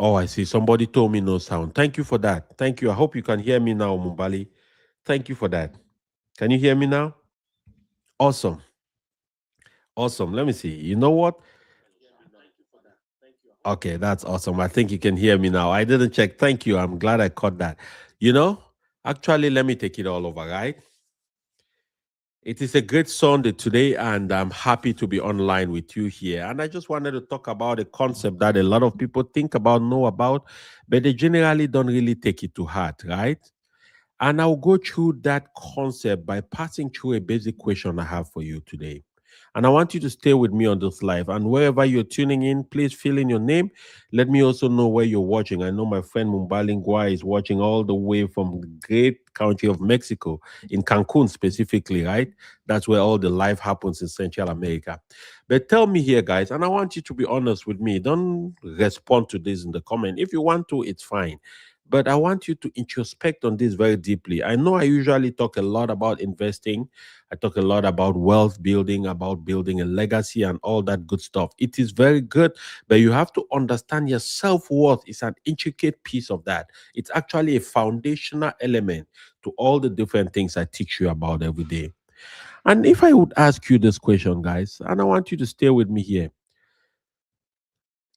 Oh, I see. Somebody told me no sound. Thank you for that. Thank you. I hope you can hear me now, Mumbali. Thank you for that. Can you hear me now? Awesome. Awesome. Let me see. You know what? Okay, that's awesome. I think you can hear me now. I didn't check. Thank you. I'm glad I caught that. You know, actually, let me take it all over, right? It is a great Sunday today, and I'm happy to be online with you here. And I just wanted to talk about a concept that a lot of people think about, know about, but they generally don't really take it to heart, right? And I'll go through that concept by passing through a basic question I have for you today. And I want you to stay with me on this live. And wherever you're tuning in, please fill in your name. Let me also know where you're watching. I know my friend Mumbalingwa is watching all the way from the great country of Mexico, in Cancun specifically, right? That's where all the life happens in Central America. But tell me here, guys, and I want you to be honest with me. Don't respond to this in the comment. If you want to, it's fine, but I want you to introspect on this very deeply. I know I usually talk a lot about investing. I talk a lot about wealth building, about building a legacy and all that good stuff. It is very good, but you have to understand your self-worth is an intricate piece of that. It's actually a foundational element to all the different things I teach you about every day. And if I would ask you this question, guys, and I want you to stay with me here.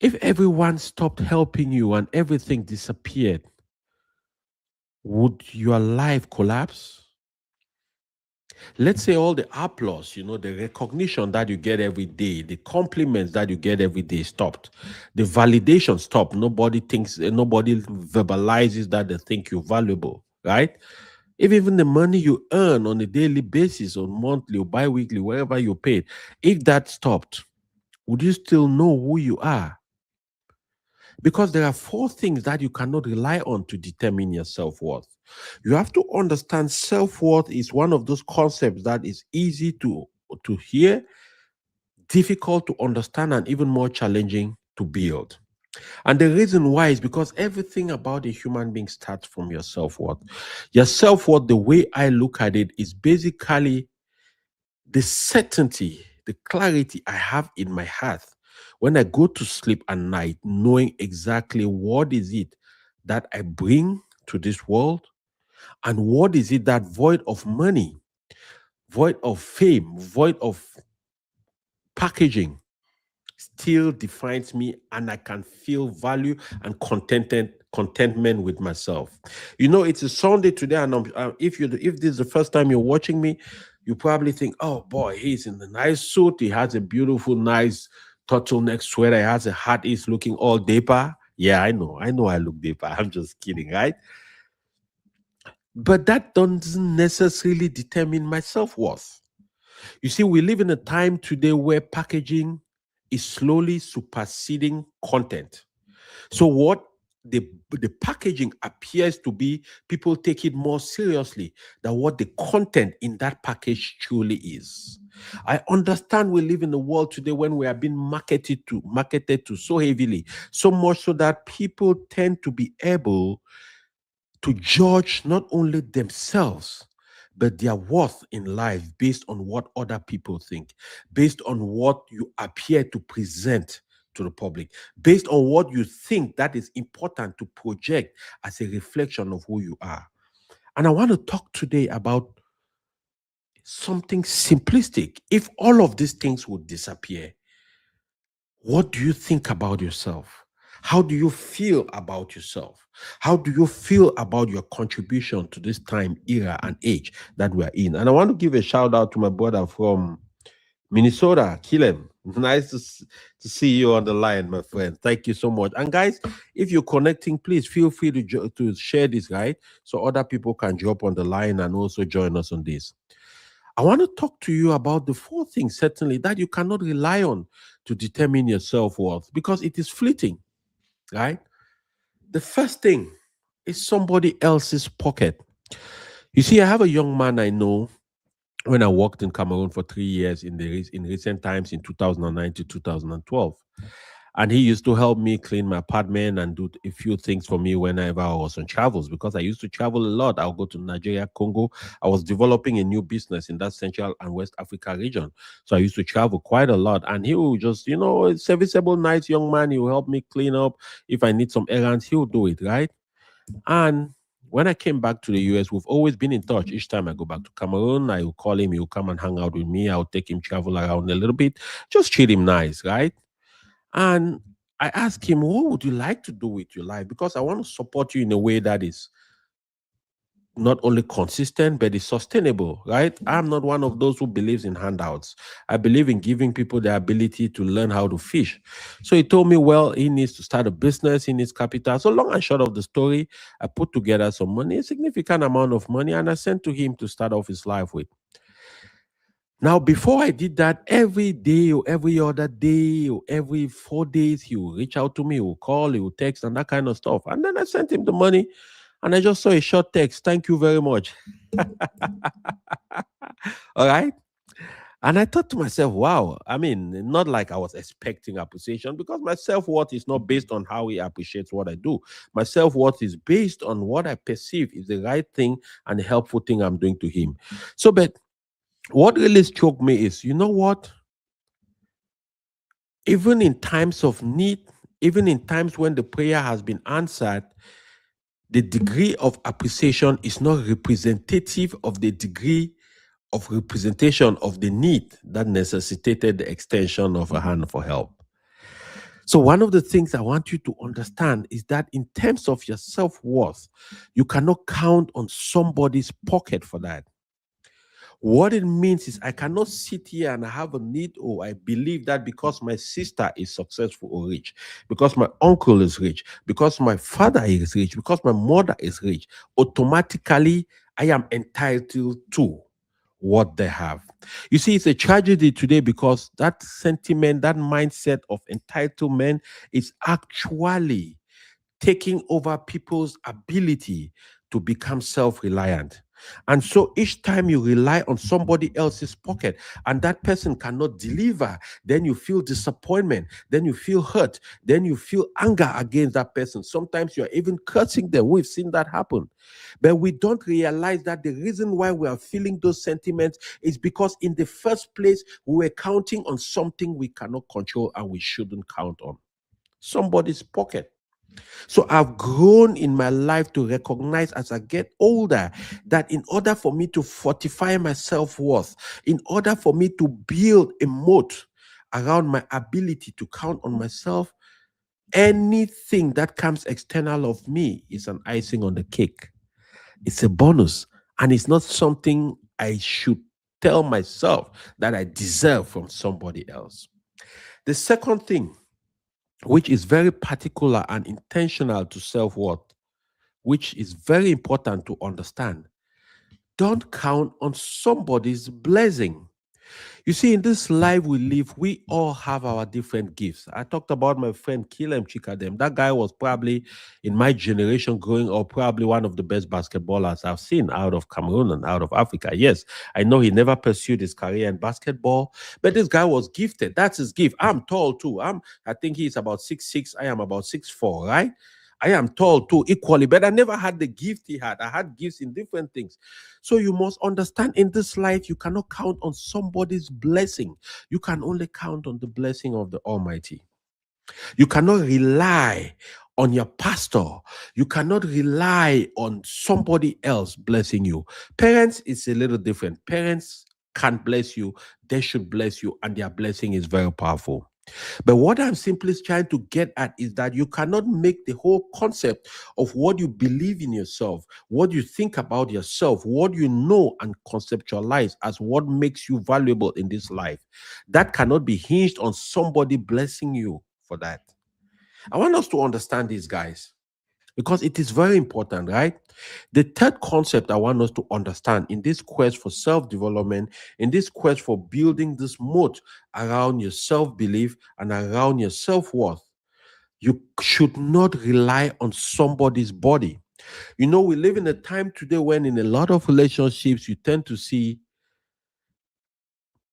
If everyone stopped helping you and everything disappeared, would your life collapse? Let's say all the applause, the recognition that you get every day, the compliments that you get every day stopped, the validation stopped. Nobody verbalizes that they think you're valuable, right? If even the money you earn on a daily basis, on monthly or bi-weekly, wherever you're paid, if that stopped, would you still know who you are? Because there are four things that you cannot rely on to determine your self worth. You have to understand self worth is one of those concepts that is easy to hear, difficult to understand, and even more challenging to build. And the reason why is because everything about a human being starts from your self worth. Your self worth, the way I look at it, is basically the certainty, the clarity I have in my heart when I go to sleep at night, knowing exactly what is it that I bring to this world and what is it that void of money, void of fame, void of packaging still defines me, and I can feel value and contentment with myself. It's a Sunday today, and if this is the first time you're watching me, you probably think, "Oh boy, he's in a nice suit. He has a beautiful, nice turtleneck sweater. He has a hat. He's looking all dapper." Yeah, I know, I look dapper. I'm just kidding, right? But that doesn't necessarily determine my self worth. You see, we live in a time today where packaging is slowly superseding content. So what the packaging appears to be, people take it more seriously than what the content in that package truly is. I understand we live in a world today when we are being marketed to so heavily, so much so that people tend to be able to judge not only themselves, but their worth in life based on what other people think, based on what you appear to present to the public, based on what you think that is important to project as a reflection of who you are. And I want to talk today about something simplistic. If all of these things would disappear, what do you think about yourself? How do you feel about yourself? How do you feel about your contribution to this time, era, and age that we are in? And I want to give a shout out to my brother from Minnesota, Kilem. Nice to see you on the line, my friend. Thank you so much. And guys, if you're connecting, please feel free to share this, right? So other people can drop on the line and also join us on this. I want to talk to you about the four things, certainly, that you cannot rely on to determine your self worth because it is fleeting, right? The first thing is somebody else's pocket. You see, I have a young man I know when I worked in Cameroon for 3 years in recent times in 2009 to 2012. And he used to help me clean my apartment and do a few things for me whenever I was on travels, because I used to travel a lot. I'll go to Nigeria, Congo. I was developing a new business in that Central and West Africa region. So I used to travel quite a lot. And he will just, a serviceable, nice young man. He will help me clean up. If I need some errands, he'll do it, right? And when I came back to the US, we've always been in touch. Each time I go back to Cameroon, I will call him. He'll come and hang out with me. I'll take him travel around a little bit, just treat him nice, right? And I asked him, what would you like to do with your life? Because I want to support you in a way that is not only consistent, but is sustainable, right? I'm not one of those who believes in handouts. I believe in giving people the ability to learn how to fish. So he told me, well, he needs to start a business, he needs capital. So long and short of the story, I put together some money, a significant amount of money, and I sent to him to start off his life with. Now, before I did that, every day or every other day or every 4 days, he will reach out to me, he will call, he will text, and that kind of stuff. And then I sent him the money, and I just saw a short text. Thank you very much. All right. And I thought to myself, wow, I mean, not like I was expecting appreciation, because my self worth is not based on how he appreciates what I do. My self worth is based on what I perceive is the right thing and the helpful thing I'm doing to him. So, but what really struck me is, you know what? Even in times of need, even in times when the prayer has been answered, the degree of appreciation is not representative of the degree of representation of the need that necessitated the extension of a hand for help. So, one of the things I want you to understand is that in terms of your self worth, you cannot count on somebody's pocket for that. What it means is I cannot sit here and I have a need, or I believe that because my sister is successful or rich, because my uncle is rich, because my father is rich, because my mother is rich, automatically I am entitled to what they have. You see, it's a tragedy today because that sentiment, that mindset of entitlement is actually taking over people's ability to become self reliant. And so each time you rely on somebody else's pocket and that person cannot deliver, then you feel disappointment, then you feel hurt, then you feel anger against that person. Sometimes you're even cursing them. We've seen that happen. But we don't realize that the reason why we are feeling those sentiments is because in the first place, we were counting on something we cannot control and we shouldn't count on somebody's pocket. So I've grown in my life to recognize as I get older that in order for me to fortify my self-worth, in order for me to build a moat around my ability to count on myself, anything that comes external of me is an icing on the cake. It's a bonus, and it's not something I should tell myself that I deserve from somebody else. The second thing, which is very particular and intentional to self worth, which is very important to understand. Don't count on somebody's blessing. You see, in this life we live, we all have our different gifts. I talked about my friend Kilem Chikadem. That guy was probably, in my generation growing up, probably one of the best basketballers I've seen out of Cameroon and out of Africa. Yes, I know he never pursued his career in basketball, but this guy was gifted. That's his gift. I'm tall too. I think he's about 6'6". I am about 6'4", right? I am tall too, equally, but I never had the gift he had. I had gifts in different things. So you must understand in this life, you cannot count on somebody's blessing. You can only count on the blessing of the Almighty. You cannot rely on your pastor. You cannot rely on somebody else blessing you. Parents is a little different. Parents can bless you. They should bless you, and their blessing is very powerful. But what I'm simply trying to get at is that you cannot make the whole concept of what you believe in yourself, what you think about yourself, what you know and conceptualize as what makes you valuable in this life. That cannot be hinged on somebody blessing you for that. I want us to understand these guys because it is very important, right? The third concept I want us to understand in this quest for self-development, in this quest for building this moat around your self-belief and around your self-worth, you should not rely on somebody's body. You know, we live in a time today when in a lot of relationships, you tend to see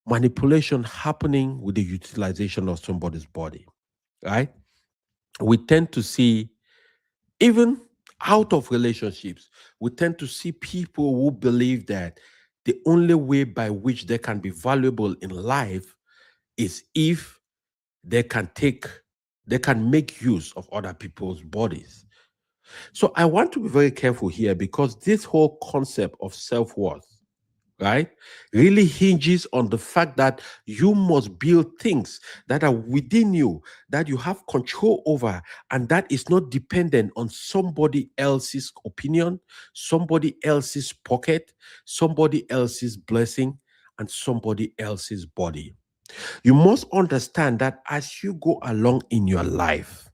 manipulation happening with the utilization of somebody's body. right? We tend to see, even out of relationships, we tend to see people who believe that the only way by which they can be valuable in life is if they can take, they can make use of other people's bodies. So I want to be very careful here, because this whole concept of self-worth, right, really hinges on the fact that you must build things that are within you, that you have control over, and that is not dependent on somebody else's opinion, somebody else's pocket, somebody else's blessing, and somebody else's body. You must understand that as you go along in your life,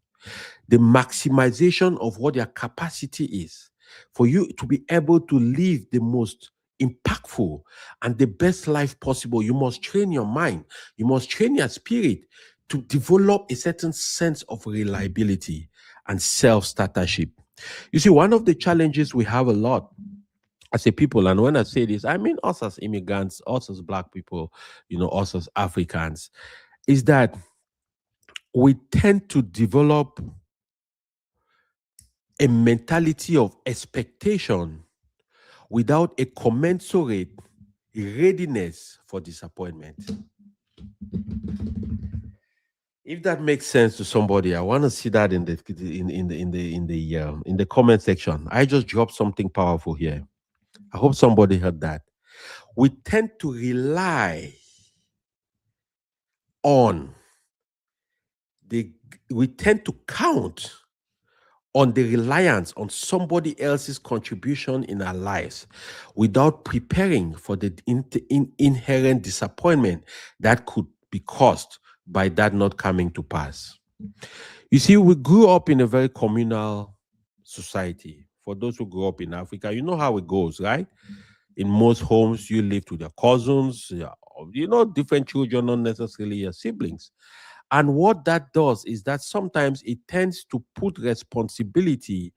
the maximization of what your capacity is, for you to be able to live the most impactful and the best life possible, you must train your mind, you must train your spirit to develop a certain sense of reliability and self-startership. You see, one of the challenges we have a lot as a people, and when I say this, I mean us as immigrants, us as black people, us as Africans, is that we tend to develop a mentality of expectation without a commensurate readiness for disappointment. If that makes sense to somebody, I want to see that in the comment section. I just dropped something powerful here. I hope somebody heard that. We tend to rely on the we tend to count on the reliance on somebody else's contribution in our lives without preparing for the inherent disappointment that could be caused by that not coming to pass. You see, we grew up in a very communal society. For those who grew up in Africa, you know how it goes, right? In most homes, you live with your cousins, different children, not necessarily your siblings. And what that does is that sometimes it tends to put responsibility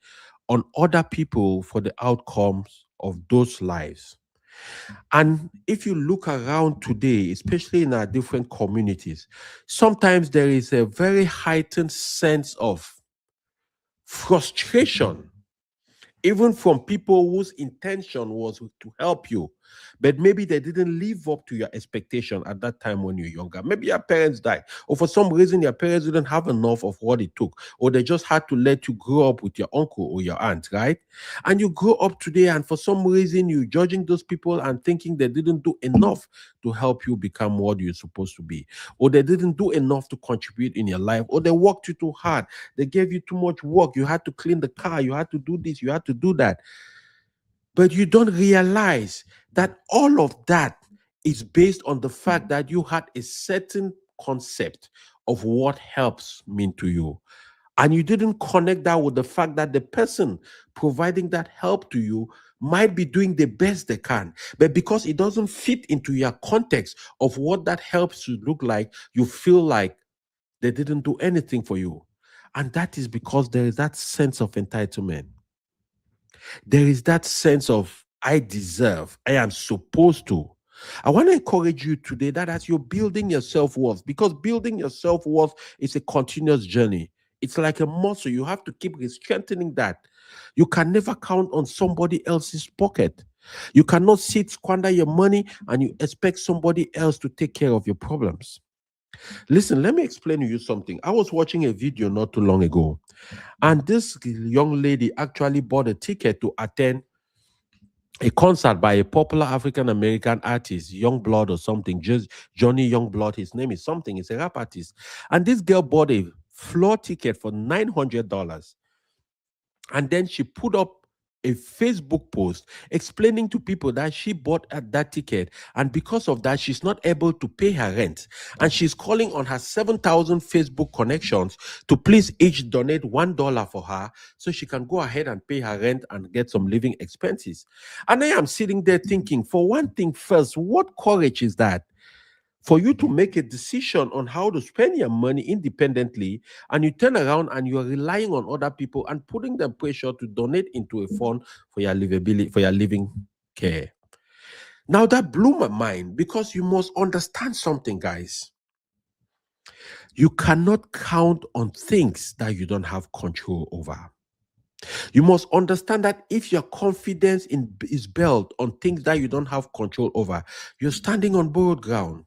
on other people for the outcomes of those lives. And if you look around today, especially in our different communities, sometimes there is a very heightened sense of frustration, even from people whose intention was to help you, but maybe they didn't live up to your expectation at that time when you're younger. Maybe your parents died, or for some reason your parents didn't have enough of what it took, or they just had to let you grow up with your uncle or your aunt, right? And you grow up today, and for some reason you're judging those people and thinking they didn't do enough to help you become what you're supposed to be, or they didn't do enough to contribute in your life, or they worked you too hard, they gave you too much work, you had to clean the car, you had to do this, you had to do that. But you don't realize that all of that is based on the fact that you had a certain concept of what helps mean to you. And you didn't connect that with the fact that the person providing that help to you might be doing the best they can. But because it doesn't fit into your context of what that helps should look like, you feel like they didn't do anything for you. And that is because there is that sense of entitlement. There is that sense of, I deserve, I am supposed to. I want to encourage you today that as you're building your self worth, because building your self worth is a continuous journey. It's like a muscle. You have to keep strengthening that. You can never count on somebody else's pocket. You cannot sit, squander your money, and you expect somebody else to take care of your problems. Listen, let me explain to you something. I was watching a video not too long ago, and this young lady actually bought a ticket to attend a concert by a popular African American artist, Youngblood or something, just Johnny Youngblood. His name is something. He's a rap artist. And this girl bought a floor ticket for $900. And then she put up a Facebook post explaining to people that she bought that ticket, and because of that she's not able to pay her rent, and she's calling on her 7,000 Facebook connections to please each donate $1 for her so she can go ahead and pay her rent and get some living expenses. And I am sitting there thinking, for one thing first, what courage is that for you to make a decision on how to spend your money independently, and you turn around and you are relying on other people and putting them pressure to donate into a fund for your livability, for your living care. Now that blew my mind, because you must understand something, guys. You cannot count on things that you don't have control over. You must understand that if your confidence is built on things that you don't have control over, you're standing on borrowed ground.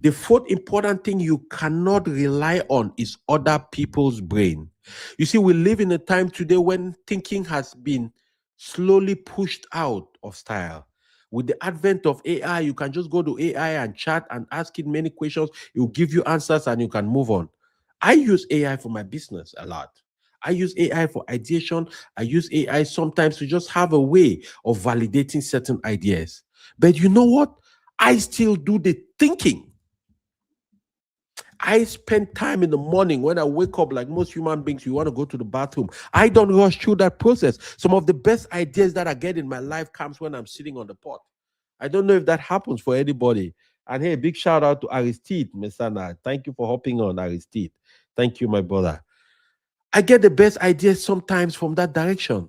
The fourth important thing you cannot rely on is other people's brain. You see, we live in a time today when thinking has been slowly pushed out of style. With the advent of AI, you can just go to AI and chat and ask it many questions. It will give you answers and you can move on. I use AI for my business a lot. I use AI for ideation. I use AI sometimes to just have a way of validating certain ideas. But you know what? I still do the thinking. I spend time in the morning when I wake up, like most human beings, you want to go to the bathroom. I don't rush through that process. Some of the best ideas that I get in my life comes when I'm sitting on the pot. I don't know if that happens for anybody. And hey, big shout out to Aristide Mesana. Thank you for hopping on, Aristide. Thank you, my brother. I get the best ideas sometimes from that direction.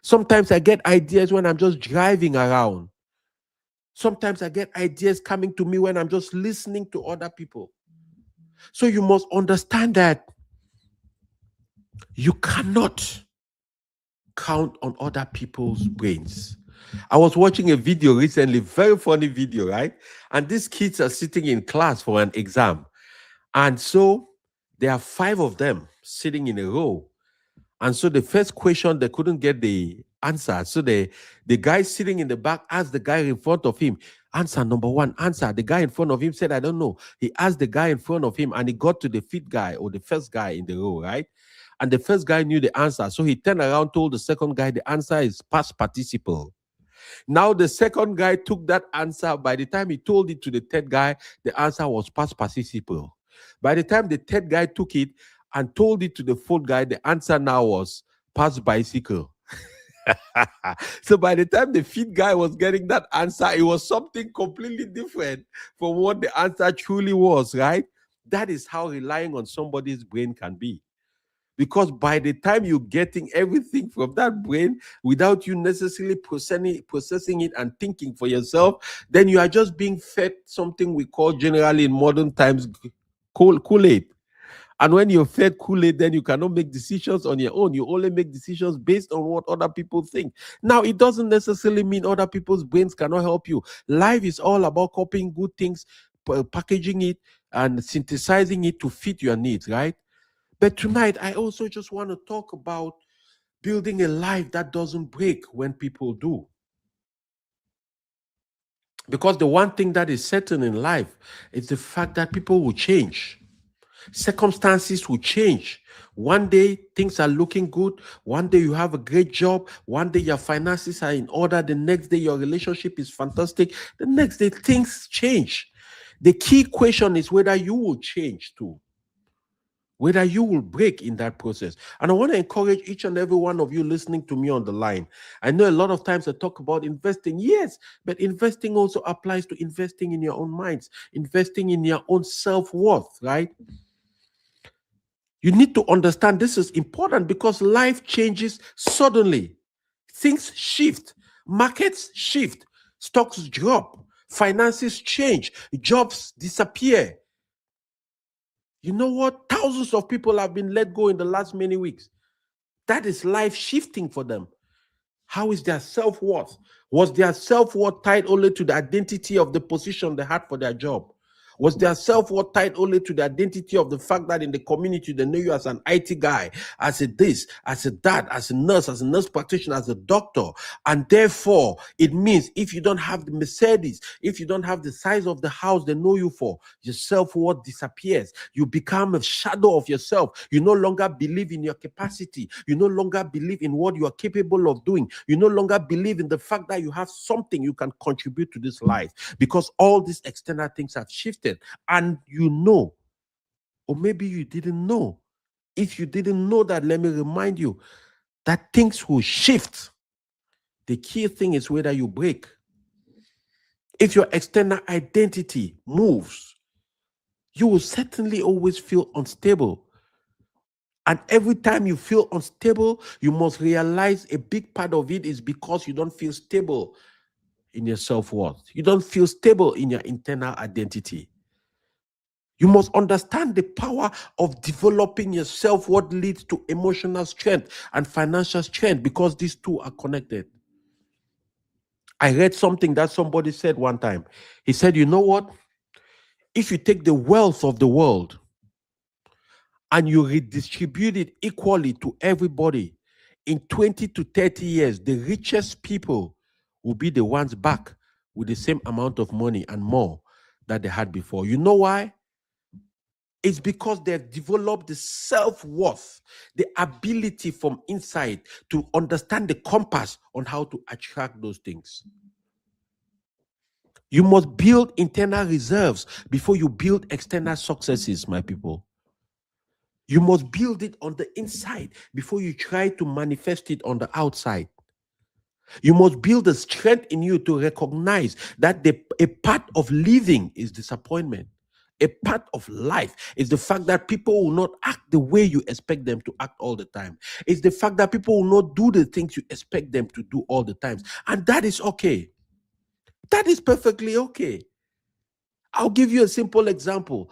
Sometimes I get ideas when I'm just driving around. Sometimes I get ideas coming to me when I'm just listening to other people. So you must understand that you cannot count on other people's brains. I was watching a video recently, very funny video, right? And these kids are sitting in class for an exam. And so there are 5 of them sitting in a row. And so the first question, they couldn't get the answer. So the guy sitting in the back asked the guy in front of him, answer number 1, answer. The guy in front of him said, I don't know. He asked the guy in front of him and he got to the 5th guy or the first guy in the row, right? And the first guy knew the answer. So he turned around, told the second guy the answer is past participle. Now the second guy took that answer. By the time he told it to the third guy, the answer was past participle. By the time the third guy took it and told it to the fourth guy, the answer now was past bicycle. So by the time the fifth guy was getting that answer, it was something completely different from what the answer truly was, right? That is how relying on somebody's brain can be. Because by the time you're getting everything from that brain without you necessarily processing it and thinking for yourself, then you are just being fed something we call generally in modern times Kool-Aid. And when you're fed Kool-Aid, then you cannot make decisions on your own. You only make decisions based on what other people think. Now, it doesn't necessarily mean other people's brains cannot help you. Life is all about copying good things, packaging it, and synthesizing it to fit your needs, right? But tonight, I also just want to talk about building a life that doesn't break when people do. Because the one thing that is certain in life is the fact that people will change. Circumstances will change. One day things are looking good. One day you have a great job. One day your finances are in order. The next day your relationship is fantastic. The next day things change. The key question is whether you will change too, whether you will break in that process. And I want to encourage each and every one of you listening to me on the line. I know a lot of times I talk about investing, yes, but investing also applies to investing in your own minds, investing in your own self-worth, right? You need to understand this is important because life changes suddenly. Things shift, markets shift, stocks drop, finances change, jobs disappear. You know what? Thousands of people have been let go in the last many weeks. That is life shifting for them. How is their self-worth? Was their self-worth tied only to the identity of the position they had for their job? Was their self-worth tied only to the identity of the fact that in the community they know you as an IT guy, as a this, as a that, as a nurse practitioner, as a doctor? And therefore, it means if you don't have the Mercedes, if you don't have the size of the house they know you for, your self-worth disappears. You become a shadow of yourself. You no longer believe in your capacity. You no longer believe in what you are capable of doing. You no longer believe in the fact that you have something you can contribute to this life because all these external things have shifted. And you know, or maybe you didn't know. If you didn't know that, let me remind you that things will shift. The key thing is whether you break. If your external identity moves, you will certainly always feel unstable. And every time you feel unstable, you must realize a big part of it is because you don't feel stable in your self-worth. You don't feel stable in your internal identity. You must understand the power of developing yourself, what leads to emotional strength and financial strength, because these two are connected. I read something that somebody said one time. He said, you know what? If you take the wealth of the world and you redistribute it equally to everybody, in 20 to 30 years, the richest people will be the ones back with the same amount of money and more that they had before. You know why? It's because they've developed the self-worth, the ability from inside to understand the compass on how to attract those things. You must build internal reserves before you build external successes, my people. You must build it on the inside before you try to manifest it on the outside. You must build the strength in you to recognize that a part of living is disappointment. A part of life is the fact that people will not act the way you expect them to act all the time. It's the fact that people will not do the things you expect them to do all the times. And that is okay. That is perfectly okay. I'll give you a simple example.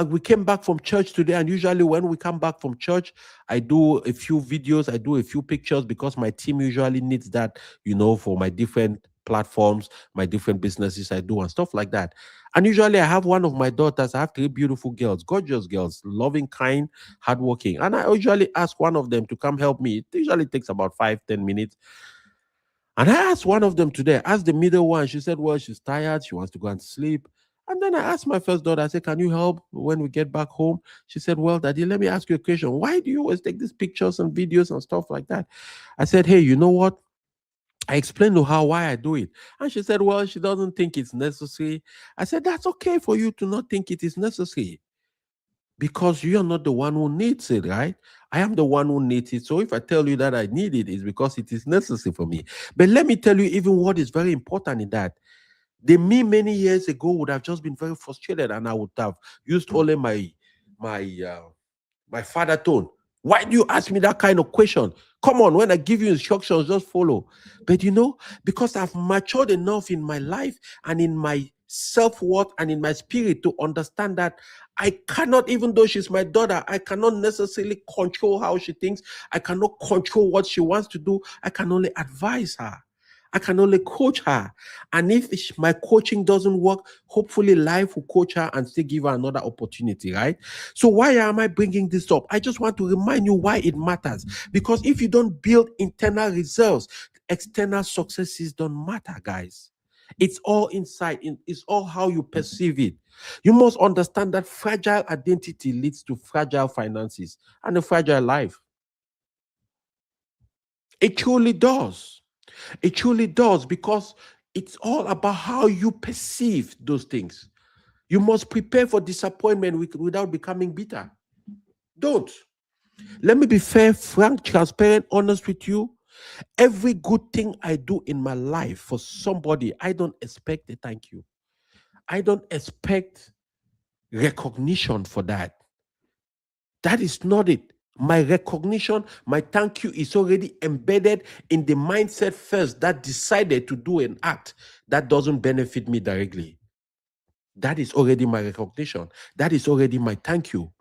We came back from church today, and usually when we come back from church, I do a few videos, I do a few pictures, because my team usually needs that, for my different platforms, my different businesses I do and stuff like that. And usually I have one of my daughters. I have three beautiful girls, gorgeous girls, loving, kind, hardworking. And I usually ask one of them to come help me. It usually takes about 5-10 minutes. And I asked one of them today, I asked the middle one. She said, well, she's tired. She wants to go and sleep. And then I asked my first daughter, I said, can you help when we get back home? She said, well, Daddy, let me ask you a question. Why do you always take these pictures and videos and stuff like that? I said, hey, you know what? I explained to her why I do it. And she said, well, she doesn't think it's necessary. I said, that's okay for you to not think it is necessary, because you're not the one who needs it, right? I am the one who needs it. So if I tell you that I need it, it's because it is necessary for me. But let me tell you even what is very important in that. The me many years ago would have just been very frustrated, and I would have used only my father tone. Why do you ask me that kind of question? Come on, when I give you instructions, just follow. But because I've matured enough in my life and in my self-worth and in my spirit to understand that I cannot, even though she's my daughter, I cannot necessarily control how she thinks. I cannot control what she wants to do. I can only advise her. I can only coach her. And if my coaching doesn't work, hopefully life will coach her and still give her another opportunity, right? So why am I bringing this up? I just want to remind you why it matters. Because if you don't build internal reserves, external successes don't matter, guys. It's all inside. It's all how you perceive it. You must understand that fragile identity leads to fragile finances and a fragile life. It truly does. It truly does, because it's all about how you perceive those things. You must prepare for disappointment without becoming bitter. Don't. Let me be fair, frank, transparent, honest with you. Every good thing I do in my life for somebody, I don't expect a thank you. I don't expect recognition for that. That is not it. My recognition, my thank you is already embedded in the mindset first that decided to do an act that doesn't benefit me directly. That is already my recognition. That is already my thank you.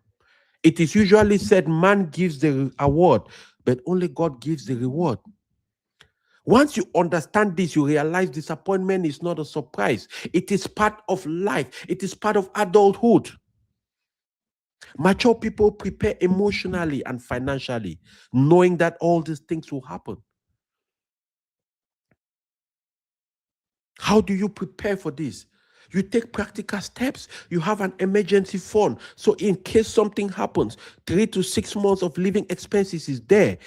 It is usually said man gives the award, but only God gives the reward. Once you understand this, you realize disappointment is not a surprise. It is part of life. It is part of adulthood. Mature people prepare emotionally and financially, knowing that all these things will happen. How do you prepare for this? You take practical steps. You have an emergency fund. So in case something happens, 3 to 6 months of living expenses is there.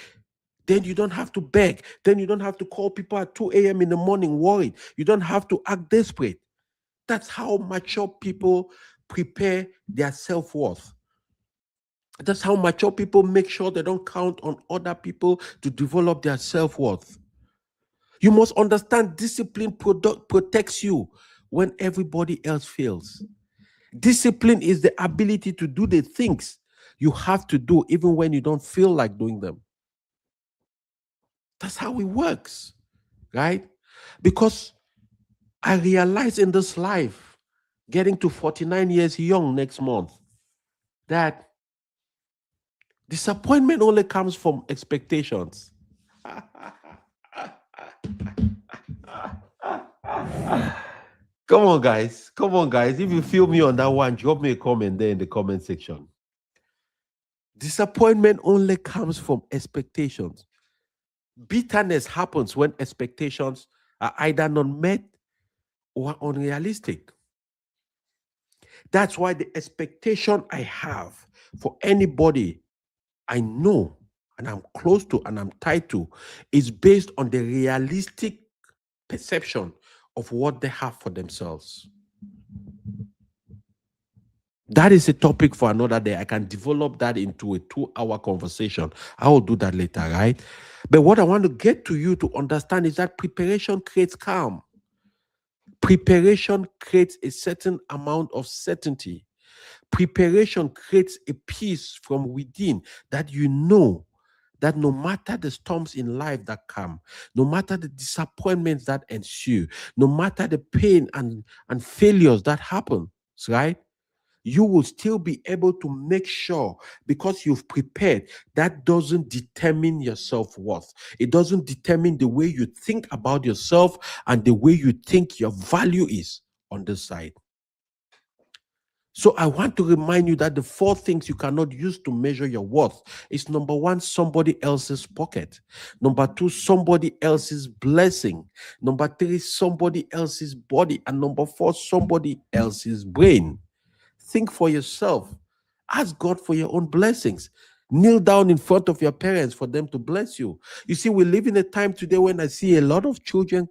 Then you don't have to beg. Then you don't have to call people at 2 a.m. in the morning worried. You don't have to act desperate. That's how mature people prepare their self-worth. That's how mature people make sure they don't count on other people to develop their self-worth. You must understand discipline protects you when everybody else fails. Discipline is the ability to do the things you have to do even when you don't feel like doing them. That's how it works, right? Because I realize in this life getting to 49 years young next month, that disappointment only comes from expectations. Come on, guys. Come on, guys. If you feel me on that one, drop me a comment there in the comment section. Disappointment only comes from expectations. Bitterness happens when expectations are either not met or unrealistic. That's why the expectation I have for anybody I know and I'm close to and I'm tied to is based on the realistic perception of what they have for themselves. That is a topic for another day. I can develop that into a 2-hour conversation. I will do that later, right? But what I want to get to you to understand is that preparation creates calm. Preparation creates a certain amount of certainty. Preparation creates a peace from within that you know that no matter the storms in life that come, no matter the disappointments that ensue, no matter the pain and failures that happen, right? You will still be able to make sure, because you've prepared, that doesn't determine your self-worth. It doesn't determine the way you think about yourself and the way you think your value is on this side. So I want to remind you that the 4 things you cannot use to measure your worth is: number 1, somebody else's pocket; number 2, somebody else's blessing; number 3, somebody else's body; and number 4, somebody else's brain. Think for yourself. Ask God for your own blessings. Kneel down in front of your parents for them to bless you. You see, we live in a time today when I see a lot of children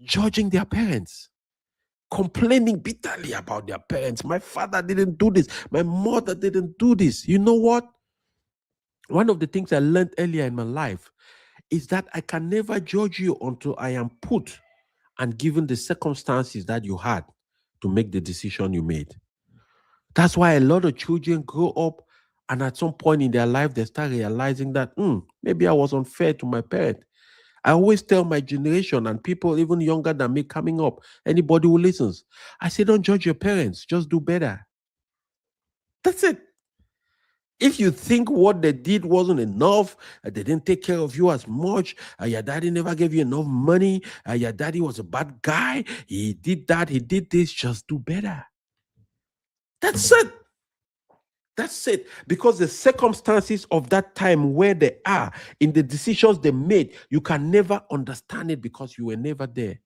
judging their parents, complaining bitterly about their parents. My father didn't do this. My mother didn't do this. You know what? One of the things I learned earlier in my life is that I can never judge you until I am put and given the circumstances that you had to make the decision you made. That's why a lot of children grow up and at some point in their life, they start realizing that maybe I was unfair to my parent. I always tell my generation and people even younger than me coming up, anybody who listens, I say, don't judge your parents, just do better. That's it. If you think what they did wasn't enough, they didn't take care of you as much, your daddy never gave you enough money, your daddy was a bad guy, he did that, he did this, just do better. That's it. That's it. Because the circumstances of that time, where they are, in the decisions they made, you can never understand it because you were never there.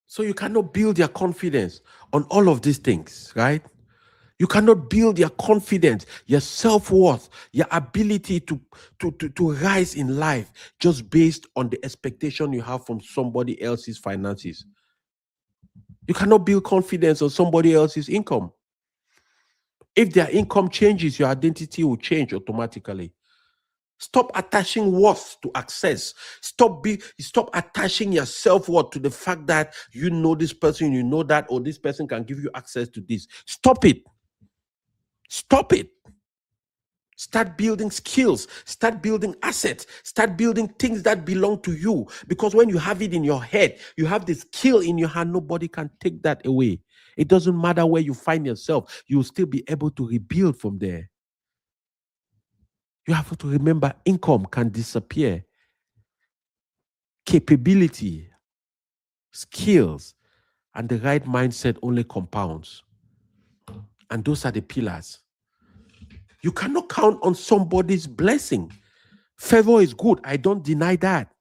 So you cannot build your confidence on all of these things, right? You cannot build your confidence, your self-worth, your ability to rise in life just based on the expectation you have from somebody else's finances. You cannot build confidence on somebody else's income. If their income changes, your identity will change automatically. Stop attaching worth to access. Stop attaching your self-worth to the fact that you know this person, you know that, or this person can give you access to this. Stop it. Stop it. Start building skills. Start building assets. Start building things that belong to you. Because when you have it in your head, you have the skill in your hand, nobody can take that away. It doesn't matter where you find yourself, you'll still be able to rebuild from there. You have to remember, income can disappear. Capability, skills, and the right mindset only compounds. And those are the pillars. You cannot count on somebody's blessing. Favor is good. I don't deny that.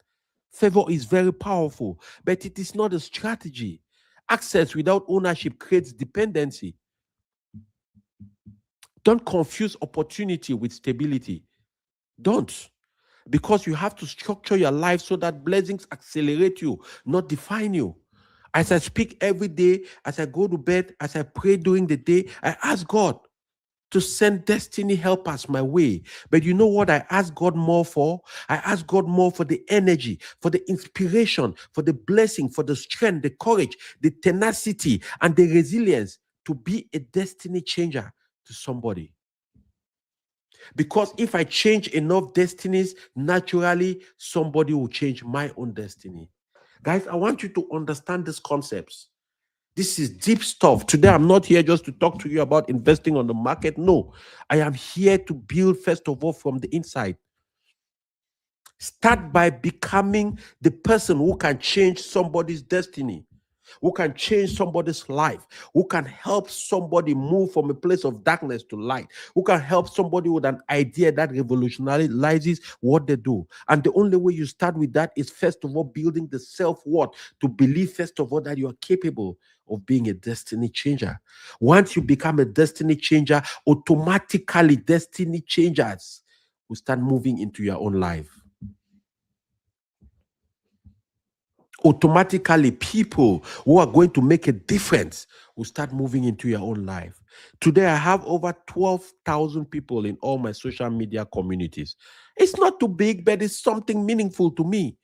Favor is very powerful, but it is not a strategy. Access without ownership creates dependency. Don't confuse opportunity with stability. Don't. Because you have to structure your life so that blessings accelerate you, not define you. As I speak every day, as I go to bed, as I pray during the day, I ask God to send destiny helpers my way. But you know what I ask God more for? I ask God more for the energy, for the inspiration, for the blessing, for the strength, the courage, the tenacity, and the resilience to be a destiny changer to somebody. Because if I change enough destinies, naturally, somebody will change my own destiny. Guys, I want you to understand these concepts. This is deep stuff. Today, I'm not here just to talk to you about investing on the market. No, I am here to build, first of all, from the inside. Start by becoming the person who can change somebody's destiny, who can change somebody's life, who can help somebody move from a place of darkness to light, who can help somebody with an idea that revolutionizes what they do. And the only way you start with that is, first of all, building the self-worth to believe, first of all, that you are capable of being a destiny changer. Once you become a destiny changer, automatically destiny changers will start moving into your own life. Automatically, people who are going to make a difference will start moving into your own life. Today, I have over 12,000 people in all my social media communities. It's not too big, but it's something meaningful to me.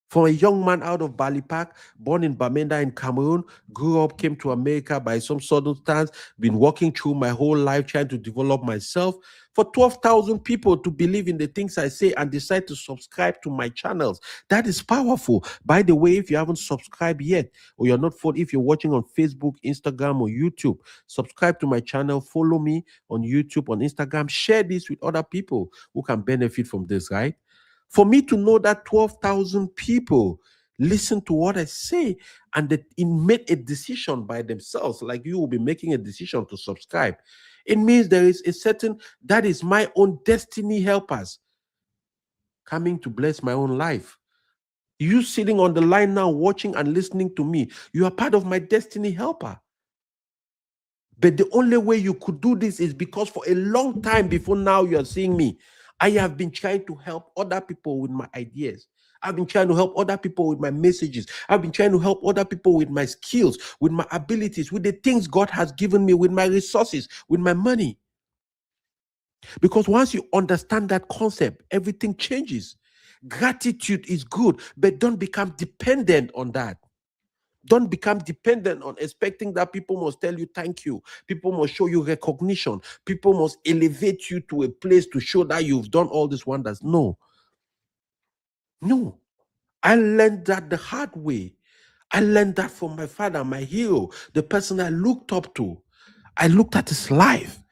For a young man out of Bali Park, born in Bamenda in Cameroon, grew up, came to America by some circumstance, been working through my whole life trying to develop myself. For 12,000 people to believe in the things I say and decide to subscribe to my channels, that is powerful. By the way, if you haven't subscribed yet, or you're not, if you're watching on Facebook, Instagram, or YouTube, subscribe to my channel, follow me on YouTube, on Instagram, share this with other people who can benefit from this, right? For me to know that 12,000 people listen to what I say and that it made a decision by themselves, like you will be making a decision to subscribe, it means there is a certain, that is my own destiny helpers coming to bless my own life. You sitting on the line now, watching and listening to me, you are part of my destiny helper. But the only way you could do this is because for a long time before now you are seeing me, I have been trying to help other people with my ideas. I've been trying to help other people with my messages. I've been trying to help other people with my skills, with my abilities, with the things God has given me, with my resources, with my money. Because once you understand that concept, everything changes. Gratitude is good, but don't become dependent on that. Don't become dependent on expecting that people must tell you thank you. People must show you recognition. People must elevate you to a place to show that you've done all these wonders. No. No. I learned that the hard way. I learned that from my father, my hero, the person I looked up to. I looked at his life.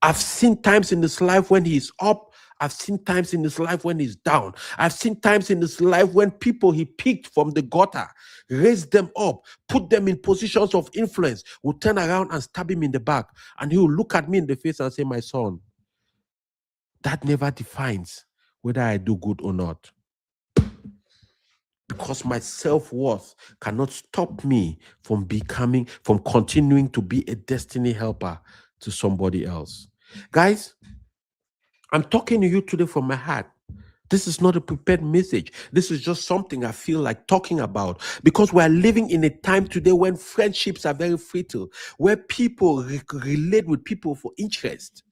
I've seen times in his life when he's up. I've seen times in his life when he's down. I've seen times in his life when people he picked from the gutter, raised them up, put them in positions of influence, would turn around and stab him in the back. And he will look at me in the face and say, my son, that never defines whether I do good or not. Because my self-worth cannot stop me from continuing to be a destiny helper to somebody else. Guys, I'm talking to you today from my heart. This is not a prepared message. This is just something I feel like talking about, because we're living in a time today when friendships are very brittle, where people relate with people for interest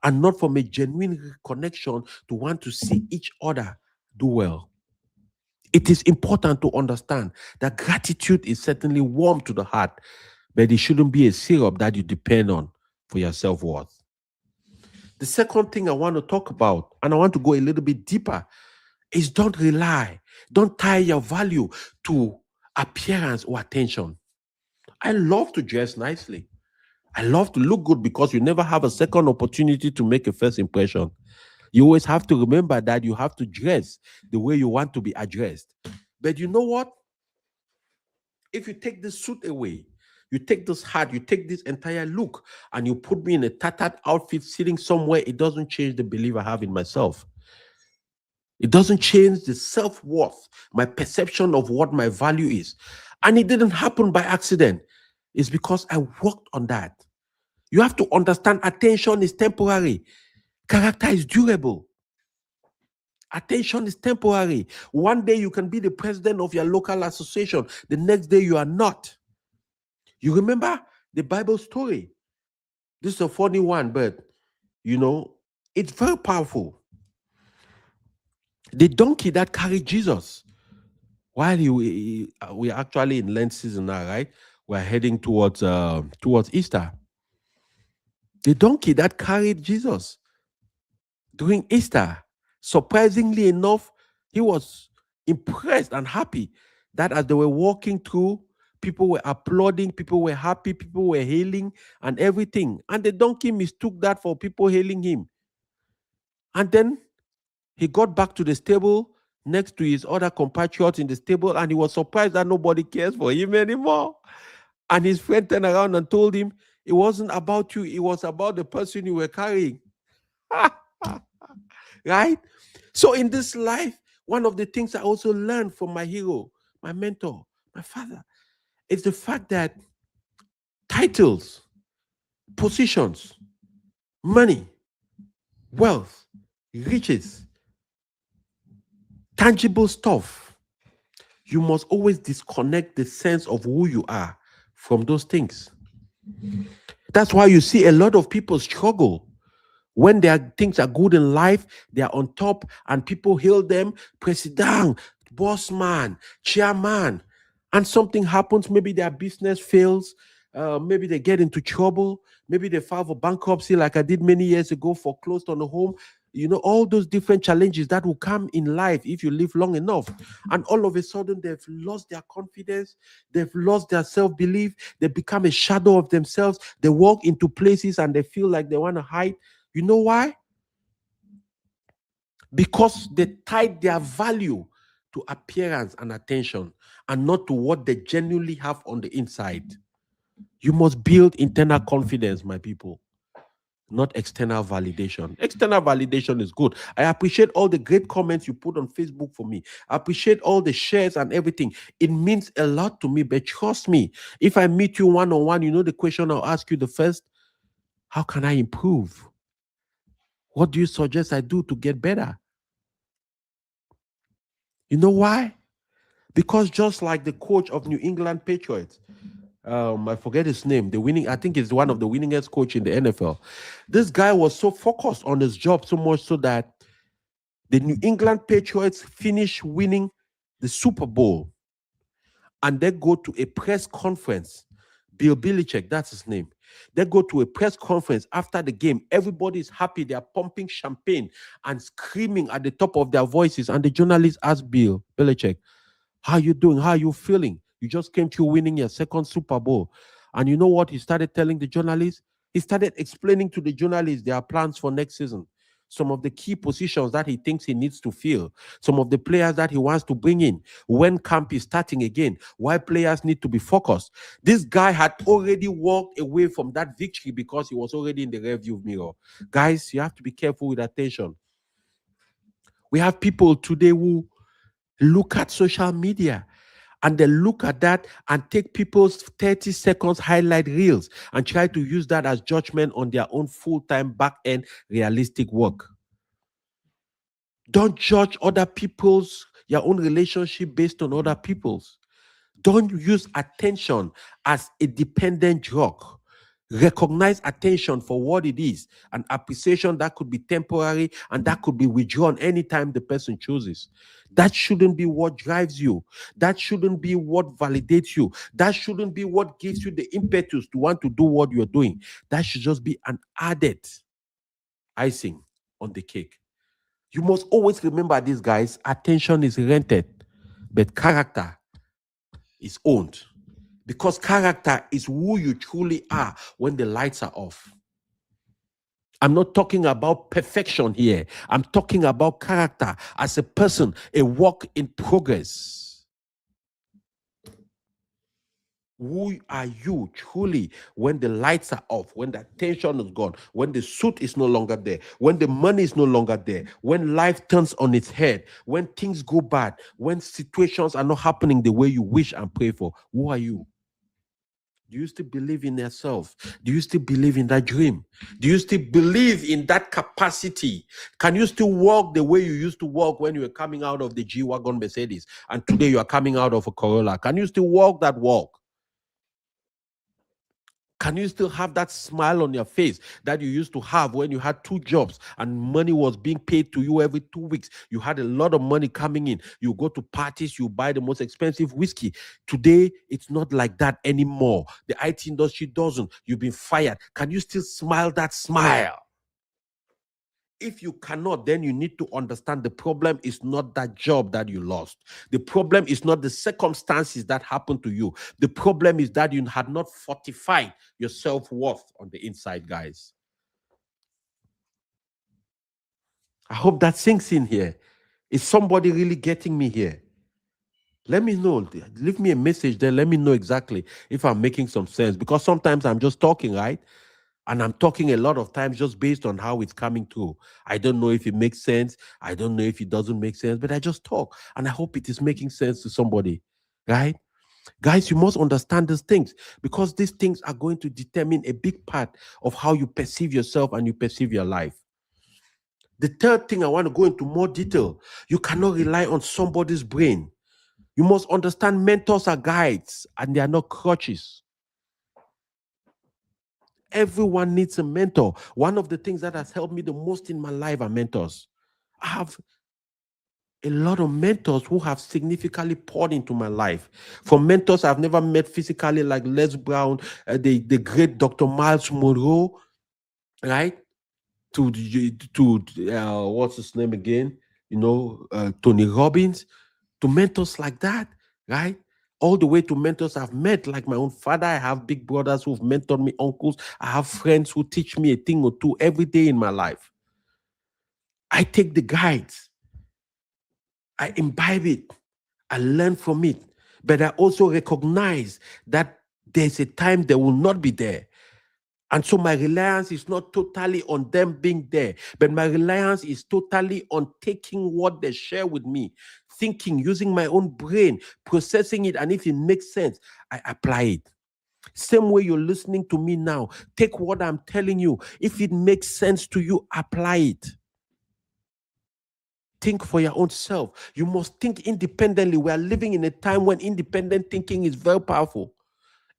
and not from a genuine connection to want to see each other do well. It is important to understand that gratitude is certainly warm to the heart, but it shouldn't be a syrup that you depend on for your self-worth. The second thing I want to talk about, and I want to go a little bit deeper, is don't tie your value to appearance or attention. I love to dress nicely. I love to look good, because you never have a second opportunity to make a first impression. You always have to remember that you have to dress the way you want to be addressed. But you know what? If you take this suit away, you take this hat, you take this entire look, and you put me in a tattered outfit sitting somewhere, it doesn't change the belief I have in myself. It doesn't change the self-worth, my perception of what my value is. And it didn't happen by accident. It's because I worked on that. You have to understand attention is temporary. Character is durable. Attention is temporary. One day you can be the president of your local association. The next day you are not. You remember the Bible story? This is a funny one, but it's very powerful. The donkey that carried Jesus, while we're actually in Lent season now, right? We're heading towards Easter. The donkey that carried Jesus during Easter, surprisingly enough, he was impressed and happy that as they were walking through, people were applauding, people were happy, people were hailing and everything. And the donkey mistook that for people hailing him. And then he got back to the stable next to his other compatriots in the stable, and he was surprised that nobody cares for him anymore. And his friend turned around and told him, it wasn't about you, it was about the person you were carrying. Right? So in this life, one of the things I also learned from my hero, my mentor, my father, is the fact that titles, positions, money, wealth, riches, tangible stuff, you must always disconnect the sense of who you are from those things. That's why you see a lot of people struggle. When things are good in life, they are on top and people hail them, president, boss man, chairman, and something happens. Maybe their business fails. Maybe they get into trouble. Maybe they file for bankruptcy like I did many years ago, foreclosed on a home. You know, all those different challenges that will come in life if you live long enough. And all of a sudden, they've lost their confidence. They've lost their self-belief. They become a shadow of themselves. They walk into places and they feel like they want to hide. You know why? Because they tied their value to appearance and attention and not to what they genuinely have on the inside. You must build internal confidence, my people, not external validation. External validation is good. I appreciate all the great comments you put on Facebook for me. I appreciate all the shares and everything. It means a lot to me, but trust me, if I meet you one-on-one, you know the question I'll ask you the first, how can I improve? What do you suggest I do to get better? You know why? Because just like the coach of New England Patriots, I forget his name, I think he's one of the winningest coach in the NFL. This guy was so focused on his job so much so that the New England Patriots finish winning the Super Bowl and they go to a press conference. Bill Belichick, that's his name. They go to a press conference after the game. Everybody's happy. They are pumping champagne and screaming at the top of their voices. And the journalist asked Bill Belichick, how are you doing? How are you feeling? You just came through winning your second Super Bowl. And you know what he started telling the journalists? He started explaining to the journalists their plans for next season. Some of the key positions that he thinks he needs to fill, some of the players that he wants to bring in, when camp is starting again, why players need to be focused. This guy had already walked away from that victory because he was already in the rearview mirror. Guys, you have to be careful with attention. We have people today who look at social media and they look at that and take people's 30 seconds highlight reels and try to use that as judgment on their own full-time back-end realistic work. Don't judge your own relationship based on other people's. Don't use attention as a dependent drug. Recognize attention for what it is, an appreciation that could be temporary and that could be withdrawn anytime the person chooses. That shouldn't be what drives you. That shouldn't be what validates you. That shouldn't be what gives you the impetus to want to do what you're doing. That should just be an added icing on the cake. You must always remember this, guys. Attention is rented, but character is owned. Because character is who you truly are when the lights are off. I'm not talking about perfection here. I'm talking about character as a person, a work in progress. Who are you truly when the lights are off, when the attention is gone, when the suit is no longer there, when the money is no longer there, when life turns on its head, when things go bad, when situations are not happening the way you wish and pray for? Who are you? Do you still believe in yourself? Do you still believe in that dream? Do you still believe in that capacity? Can you still walk the way you used to walk when you were coming out of the G-Wagon Mercedes and today you are coming out of a Corolla? Can you still walk that walk? Can you still have that smile on your face that you used to have when you had 2 jobs and money was being paid to you every 2 weeks? You had a lot of money coming in. You go to parties, you buy the most expensive whiskey. Today, it's not like that anymore. The IT industry doesn't. You've been fired. Can you still smile that smile? If you cannot, then you need to understand the problem is not that job that you lost. The problem is not the circumstances that happened to you. The problem is that you had not fortified your self-worth on the inside, guys. I hope that sinks in here. Is somebody really getting me here? Let me know. Leave me a message there. Let me know exactly if I'm making some sense. Because sometimes I'm just talking, right? And I'm talking a lot of times just based on how it's coming through. I don't know if it makes sense. I don't know if it doesn't make sense, but I just talk. And I hope it is making sense to somebody, right? Guys, you must understand these things because these things are going to determine a big part of how you perceive yourself and you perceive your life. The third thing I want to go into more detail, you cannot rely on somebody's brain. You must understand mentors are guides and they are not crutches. Everyone needs a mentor. One of the things that has helped me the most in my life are mentors. I have a lot of mentors who have significantly poured into my life. From mentors I've never met physically, like Les Brown, the great Dr. Miles Monroe, right? To what's his name again? Tony Robbins, to mentors like that, right? All the way to mentors I've met, like my own father. I have big brothers who've mentored me, uncles. I have friends who teach me a thing or two every day in my life. I take the guides, I imbibe it, I learn from it, but I also recognize that there's a time they will not be there. And so my reliance is not totally on them being there, but my reliance is totally on taking what they share with me, thinking, using my own brain, processing it, and if it makes sense, I apply it. Same way you're listening to me now, take what I'm telling you. If it makes sense to you, apply it. Think for your own self. You must think independently. We are living in a time when independent thinking is very powerful.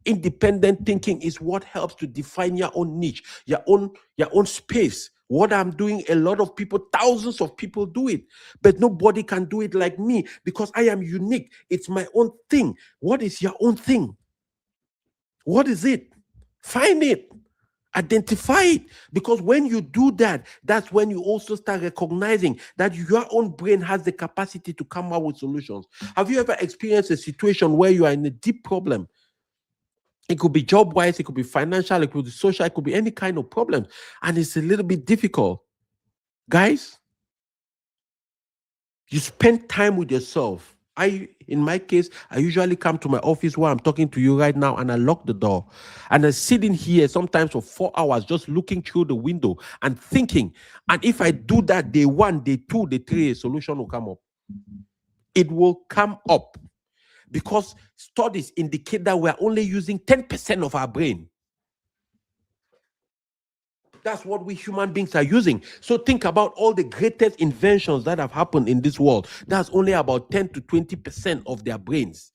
Independent thinking is what helps to define your own niche, your own space. What I'm doing, a lot of people, thousands of people do it, but nobody can do it like me because I am unique. It's my own thing. What is your own thing? What is it? Find it. Identify it, because when you do that, that's when you also start recognizing that your own brain has the capacity to come up with solutions. Have you ever experienced a situation where you are in a deep problem? It could be job wise, it could be financial, it could be social, it could be any kind of problem, and it's a little bit difficult. Guys, you spend time with yourself. In my case, I usually come to my office where I'm talking to you right now, and I lock the door. And I sit in here sometimes for 4 hours just looking through the window and thinking. And if I do that day 1, day 2, day 3, a solution will come up. It will come up because studies indicate that we're only using 10% of our brain. That's what we human beings are using. So think about all the greatest inventions that have happened in this world. That's only about 10 to 20% of their brains.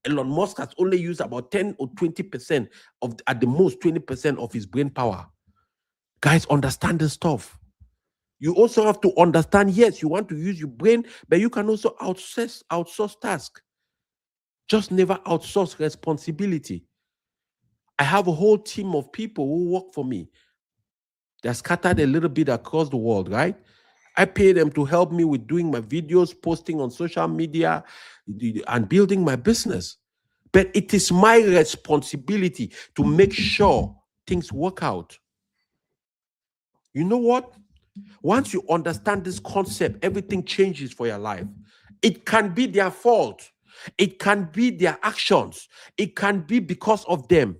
Elon Musk has only used about 10 or 20% of, at the most 20% of his brain power. Guys, understand this stuff. You also have to understand, yes, you want to use your brain, but you can also outsource tasks. Just never outsource responsibility. I have a whole team of people who work for me. They're scattered a little bit across the world, right? I pay them to help me with doing my videos, posting on social media, and building my business. But it is my responsibility to make sure things work out. You know what? Once you understand this concept, everything changes for your life. It can be their fault. It can be their actions. It can be because of them.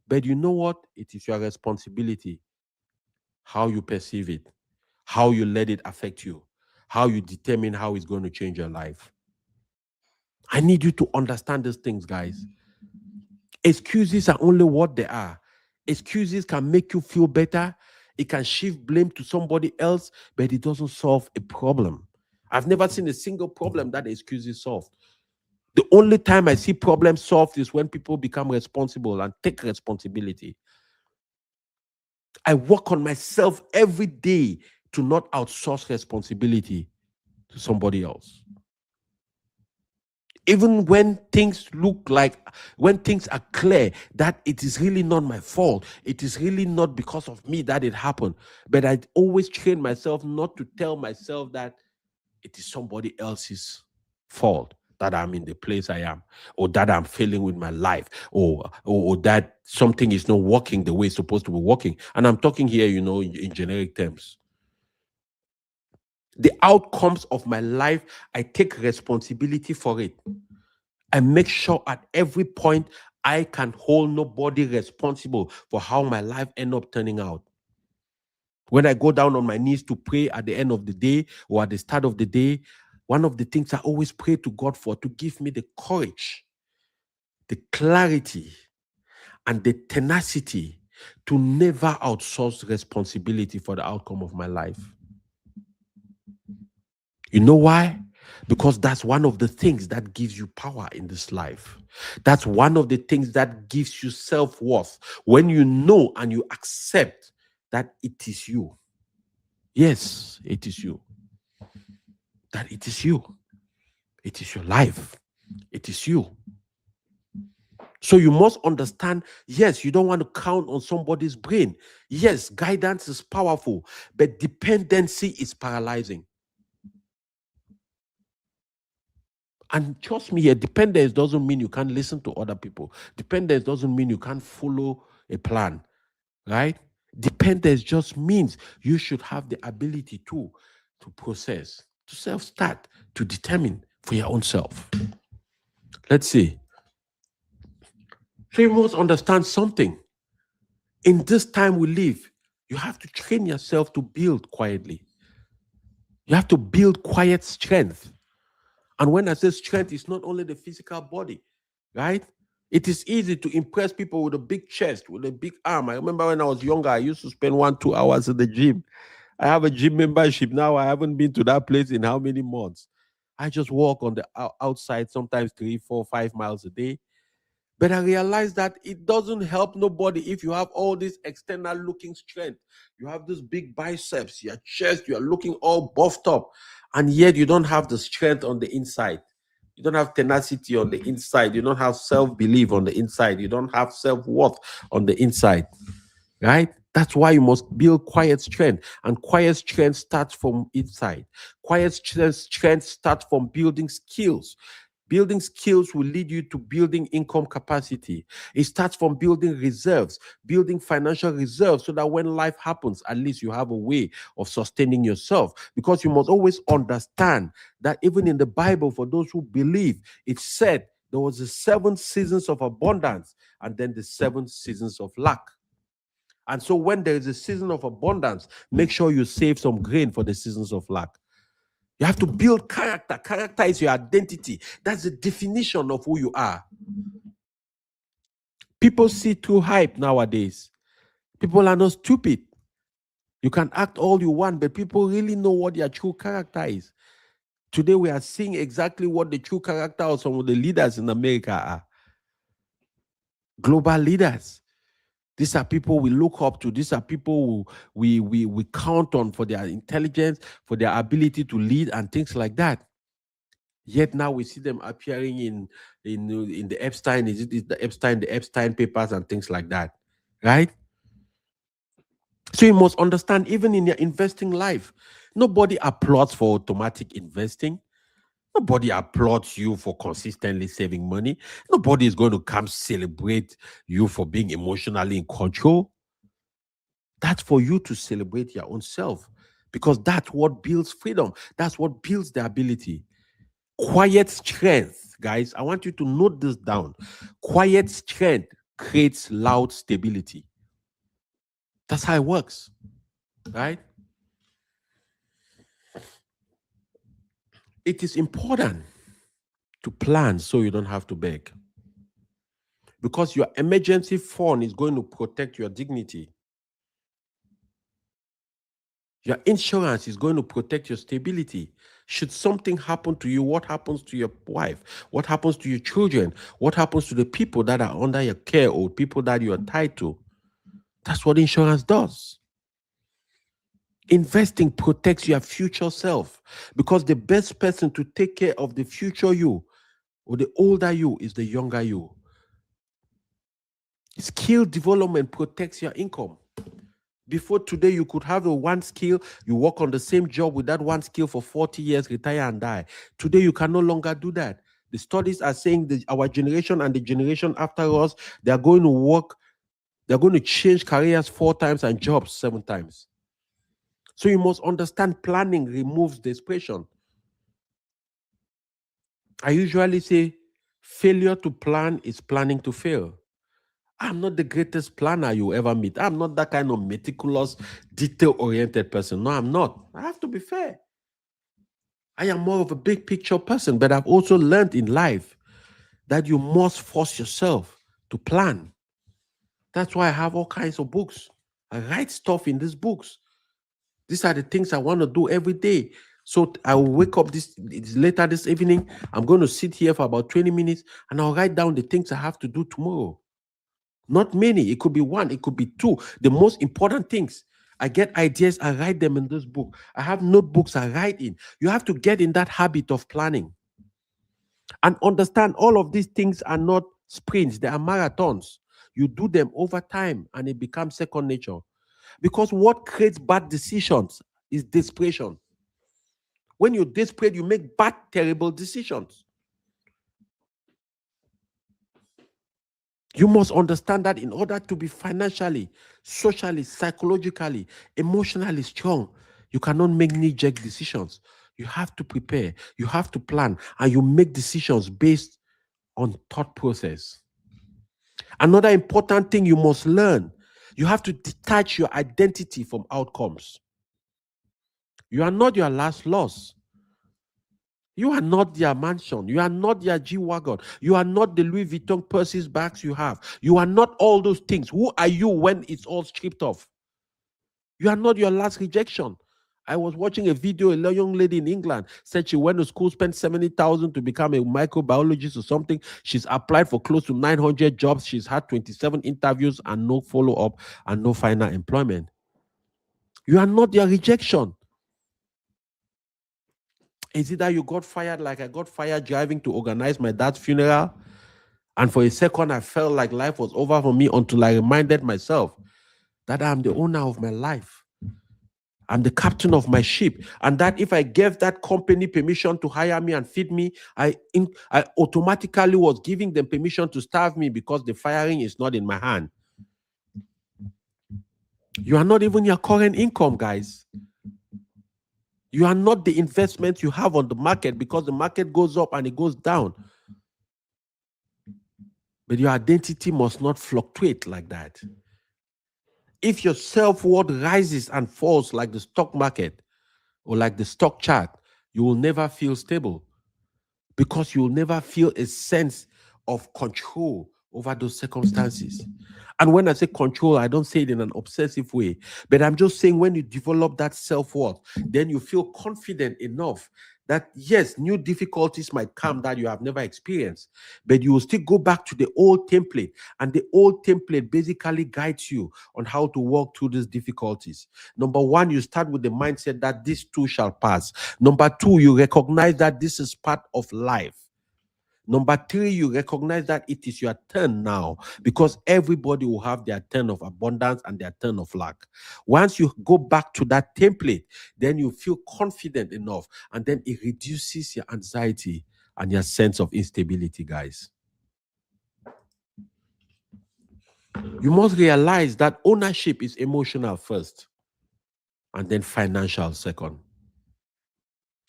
But you know what? It is your responsibility how you perceive it, how you let it affect you, how you determine how it's going to change your life. I need you to understand these things, guys. Excuses are only what they are. Excuses can make you feel better. It can shift blame to somebody else, but it doesn't solve a problem. I've never seen a single problem that excuses solved. The only time I see problems solved is when people become responsible and take responsibility. I work on myself every day to not outsource responsibility to somebody else. Even when things look like, when things are clear that it is really not my fault, it is really not because of me that it happened. But I always train myself not to tell myself that it is somebody else's fault that I'm in the place I am, or that I'm failing with my life, or that something is not working the way it's supposed to be working. And I'm talking here, in generic terms. The outcomes of my life, I take responsibility for it. I make sure at every point I can hold nobody responsible for how my life end up turning out. When I go down on my knees to pray at the end of the day or at the start of the day, one of the things I always pray to God for, to give me the courage, the clarity, and the tenacity to never outsource responsibility for the outcome of my life. You know why? Because that's one of the things that gives you power in this life. That's one of the things that gives you self-worth. When you know and you accept that it is you. Yes, it is you. That it is you. It is your life. It is you. So you must understand, yes, you don't want to count on somebody's brain. Yes, guidance is powerful, but dependency is paralyzing. And trust me here, dependence doesn't mean you can't listen to other people. Dependence doesn't mean you can't follow a plan, right? Dependence just means you should have the ability to process, to self-start, to determine for your own self. Let's see. So you must understand something. In this time we live, you have to train yourself to build quietly. You have to build quiet strength. And when I say strength, it's not only the physical body, right? It is easy to impress people with a big chest, with a big arm. I remember when I was younger, I used to spend 1-2 hours in the gym. I have a gym membership now. I haven't been to that place in how many months? I just walk on the outside, sometimes 3, 4, 5 miles a day. But I realized that it doesn't help nobody if you have all this external looking strength. You have this big biceps, your chest, you are looking all buffed up, and yet you don't have the strength on the inside. You don't have tenacity on the inside. You don't have self-belief on the inside. You don't have self-worth on the inside, right? That's why you must build quiet strength. And quiet strength starts from inside. Quiet strength starts from building skills. Building skills will lead you to building income capacity. It starts from building reserves, building financial reserves, so that when life happens, at least you have a way of sustaining yourself. Because you must always understand that even in the Bible, for those who believe, it said there was the 7 seasons of abundance and then the 7 seasons of lack. And so when there is a season of abundance, make sure you save some grain for the seasons of lack. You have to build character. Character is your identity. That's the definition of who you are. People see through hype nowadays. People are not stupid. You can act all you want, but people really know what your true character is. Today, we are seeing exactly what the true character of some of the leaders in America are. Global leaders. These are people we look up to. These are people we count on for their intelligence, for their ability to lead and things like that. Yet now we see them appearing in the Epstein, is it the Epstein papers and things like that, right? So you must understand, even in your investing life, nobody applauds for automatic investing. Nobody applauds you for consistently saving money. Nobody is going to come celebrate you for being emotionally in control. That's for you to celebrate your own self, because that's what builds freedom. That's what builds the ability. Quiet strength, guys, I want you to note this down. Quiet strength creates loud stability. That's how it works, right? It is important to plan so you don't have to beg, because your emergency fund is going to protect your dignity. Your insurance is going to protect your stability. Should something happen to you, what happens to your wife? What happens to your children? What happens to the people that are under your care or people that you are tied to? That's what insurance does. Investing protects your future self, because the best person to take care of the future you or the older you is the younger you. Skill development protects your income. Before today, you could have a one skill, you work on the same job with that one skill for 40 years, retire and die. Today, you can no longer do that. The studies are saying that our generation and the generation after us, they are going to work, they're going to change careers 4 times and jobs 7 times. So you must understand planning removes desperation. I usually say failure to plan is planning to fail. I'm not the greatest planner you ever meet. I'm not that kind of meticulous, detail-oriented person. No, I'm not. I have to be fair. I am more of a big picture person, but I've also learned in life that you must force yourself to plan. That's why I have all kinds of books. I write stuff in these books. These are the things I want to do every day. So I will wake up later this evening. I'm going to sit here for about 20 minutes and I'll write down the things I have to do tomorrow. Not many. It could be 1, it could be 2. The most important things. I get ideas, I write them in this book. I have notebooks I write in. You have to get in that habit of planning. And understand all of these things are not sprints, they are marathons. You do them over time and it becomes second nature. Because what creates bad decisions is desperation. When you're desperate, you make bad, terrible decisions. You must understand that in order to be financially, socially, psychologically, emotionally strong, you cannot make knee-jerk decisions. You have to prepare, you have to plan, and you make decisions based on thought process. Another important thing you must learn, you have to detach your identity from outcomes. You are not your last loss. You are not their mansion. You are not their G-Wagon. You are not the Louis Vuitton purses bags you have. You are not all those things. Who are you when it's all stripped off? You are not your last rejection. I was watching a video, a young lady in England said she went to school, spent 70,000 to become a microbiologist or something. She's applied for close to 900 jobs. She's had 27 interviews and no follow-up and no final employment. You are not your rejection. Is it that you got fired like I got fired driving to organize my dad's funeral? And for a second, I felt like life was over for me until I reminded myself that I'm the owner of my life. I'm the captain of my ship. And that if I gave that company permission to hire me and feed me, I automatically was giving them permission to starve me because the firing is not in my hand. You are not even your current income, guys. You are not the investment you have on the market because the market goes up and it goes down. But your identity must not fluctuate like that. If your self-worth rises and falls like the stock market or like the stock chart, you will never feel stable because you will never feel a sense of control over those circumstances. And when I say control, I don't say it in an obsessive way, but I'm just saying when you develop that self-worth, then you feel confident enough that yes, new difficulties might come that you have never experienced, but you will still go back to the old template, and the old template basically guides you on how to walk through these difficulties. Number 1, you start with the mindset that this too shall pass. Number 2, you recognize that this is part of life. Number 3, you recognize that it is your turn now, because everybody will have their turn of abundance and their turn of lack. Once you go back to that template, then you feel confident enough, and then it reduces your anxiety and your sense of instability, guys. You must realize that ownership is emotional first, and then financial second.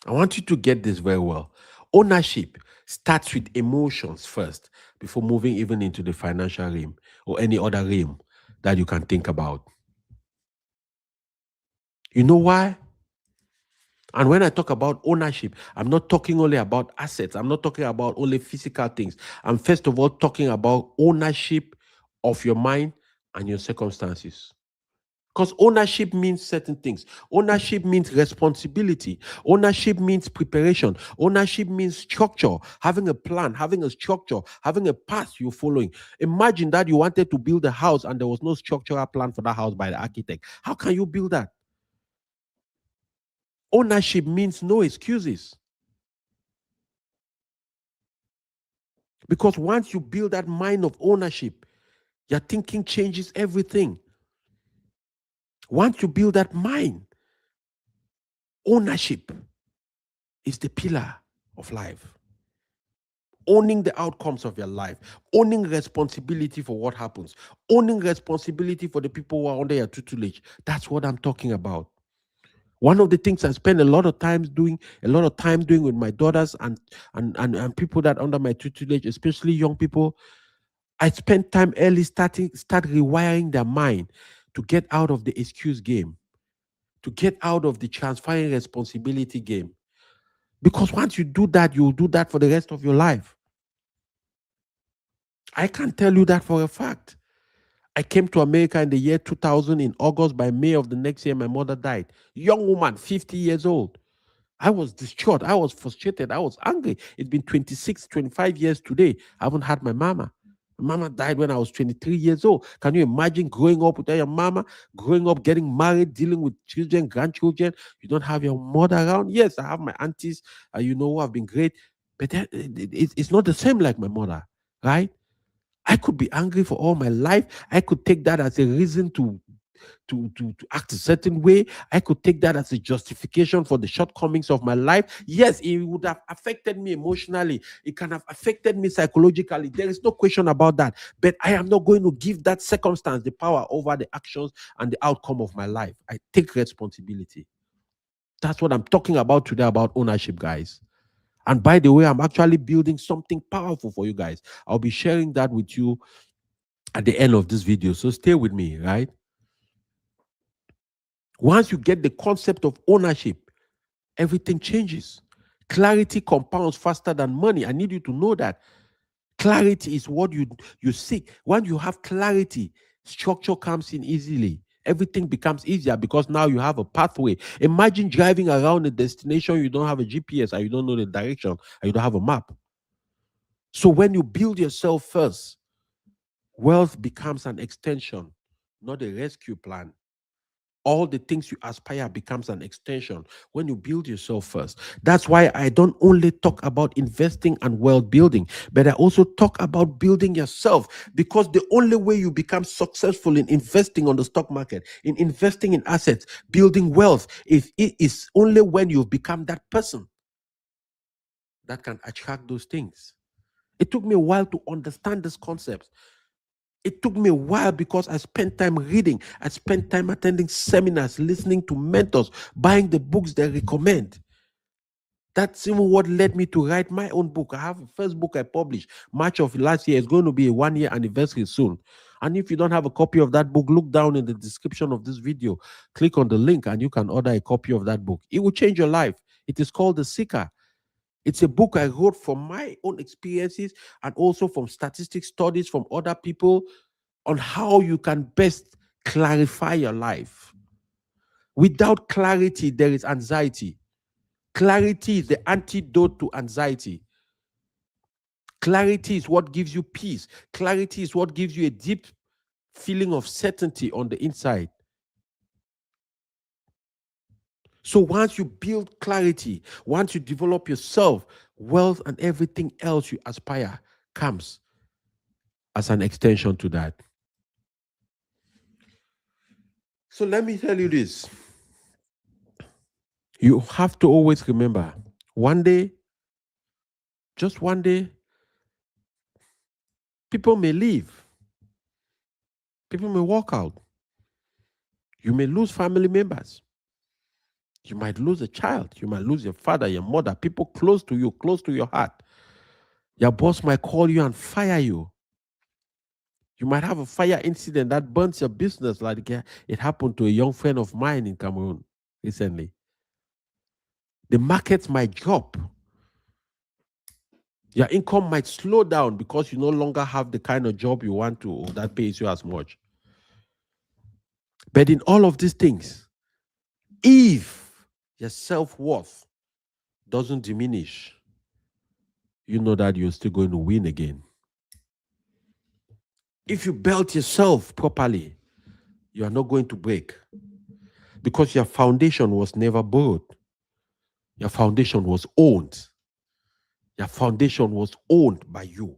I want you to get this very well. Ownership starts with emotions first before moving even into the financial realm or any other realm that you can think about. You know why? And when I talk about ownership, I'm not talking only about assets. I'm not talking about only physical things. I'm first of all talking about ownership of your mind and your circumstances. Because ownership means certain things. Ownership means responsibility. Ownership means preparation. Ownership means structure, having a plan, having a structure, having a path you're following. Imagine that you wanted to build a house and there was no structural plan for that house by the architect. How can you build that? Ownership means no excuses. Because once you build that mind of ownership, your thinking changes everything. Once you build that mind, ownership is the pillar of life. Owning the outcomes of your life, owning responsibility for what happens, owning responsibility for the people who are under your tutelage. That's what I'm talking about. One of the things I spend a lot of time doing with my daughters and people that are under my tutelage, especially young people, I spend time early start rewiring their mind to get out of the excuse game, to get out of the transferring responsibility game. Because once you do that, you'll do that for the rest of your life. I can tell you that for a fact. I came to America in the year 2000 in August. By May of the next year, my mother died. Young woman, 50 years old. I was distraught. I was frustrated. I was angry. It's been 26, 25 years today. I haven't had my mama. My mama died when I was 23 years old. Can you imagine growing up without your mama, growing up, getting married, dealing with children, grandchildren? You don't have your mother around? Yes, I have my aunties, who have been great, but it's not the same like my mother, right? I could be angry for all my life. I could take that as a reason to act a certain way. I could take that as a justification for the shortcomings of my life. Yes, it would have affected me emotionally. It can have affected me psychologically. There is no question about that. But I am not going to give that circumstance the power over the actions and the outcome of my life. I take responsibility. That's what I'm talking about today, about ownership, guys. And by the way, I'm actually building something powerful for you guys. I'll be sharing that with you at the end of this video. So stay with me, right? Once you get the concept of ownership, everything changes. Clarity compounds faster than money. I need you to know that. Clarity is what you seek. When you have clarity, structure comes in easily. Everything becomes easier because now you have a pathway. Imagine driving around a destination, you don't have a GPS, and you don't know the direction, and you don't have a map. So when you build yourself first, wealth becomes an extension, not a rescue plan. All the things you aspire becomes an extension when you build yourself first. That's why I don't only talk about investing and wealth building, but I also talk about building yourself, because the only way you become successful in investing on the stock market, in investing in assets, building wealth, is only when you've become that person that can attract those things. It took me a while to understand this concept. It took me a while because I spent time reading. I spent time attending seminars, listening to mentors, buying the books they recommend. That's even what led me to write my own book. I have a first book I published March of last year. It's going to be a 1-year anniversary soon. And if you don't have a copy of that book, look down in the description of this video. Click on the link and you can order a copy of that book. It will change your life. It is called The Seeker. It's a book I wrote from my own experiences and also from statistic studies from other people on how you can best clarify your life. Without clarity, there is anxiety. Clarity is the antidote to anxiety. Clarity is what gives you peace. Clarity is what gives you a deep feeling of certainty on the inside. So once you build clarity, once you develop yourself, wealth and everything else you aspire comes as an extension to that. So let me tell you this. You have to always remember, one day, just one day, people may leave. People may walk out. You may lose family members. You might lose a child. You might lose your father, your mother, people close to you, close to your heart. Your boss might call you and fire you. You might have a fire incident that burns your business, like it happened to a young friend of mine in Cameroon recently. The markets might drop. Your income might slow down because you no longer have the kind of job you want to, or that pays you as much. But in all of these things, if your self-worth doesn't diminish, you know that you're still going to win again. If you build yourself properly, you are not going to break, because your foundation was never borrowed. Your foundation was owned. Your foundation was owned by you.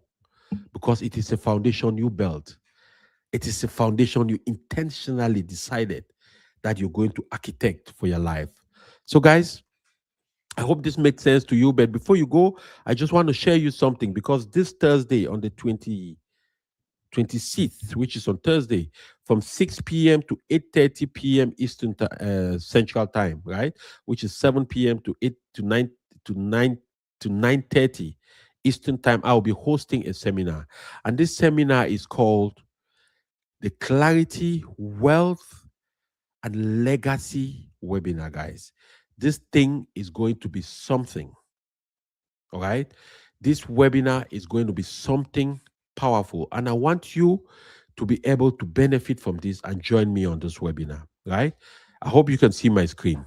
because it is a foundation you built. It is a foundation you intentionally decided that you're going to architect for your life. So, guys, I hope this makes sense to you. But before you go, I just want to share you something because this Thursday on the 26th, which is on Thursday, from 6 p.m. to 8:30 p.m. Central Time, right? Which is 7 p.m. to 8 to 9 to 9:30 Eastern Time. I'll be hosting a seminar, and this seminar is called the Clarity, Wealth, and Legacy webinar, guys. This thing is going to be something. All right. This webinar is going to be something powerful. And I want you to be able to benefit from this and join me on this webinar. Right. I hope you can see my screen.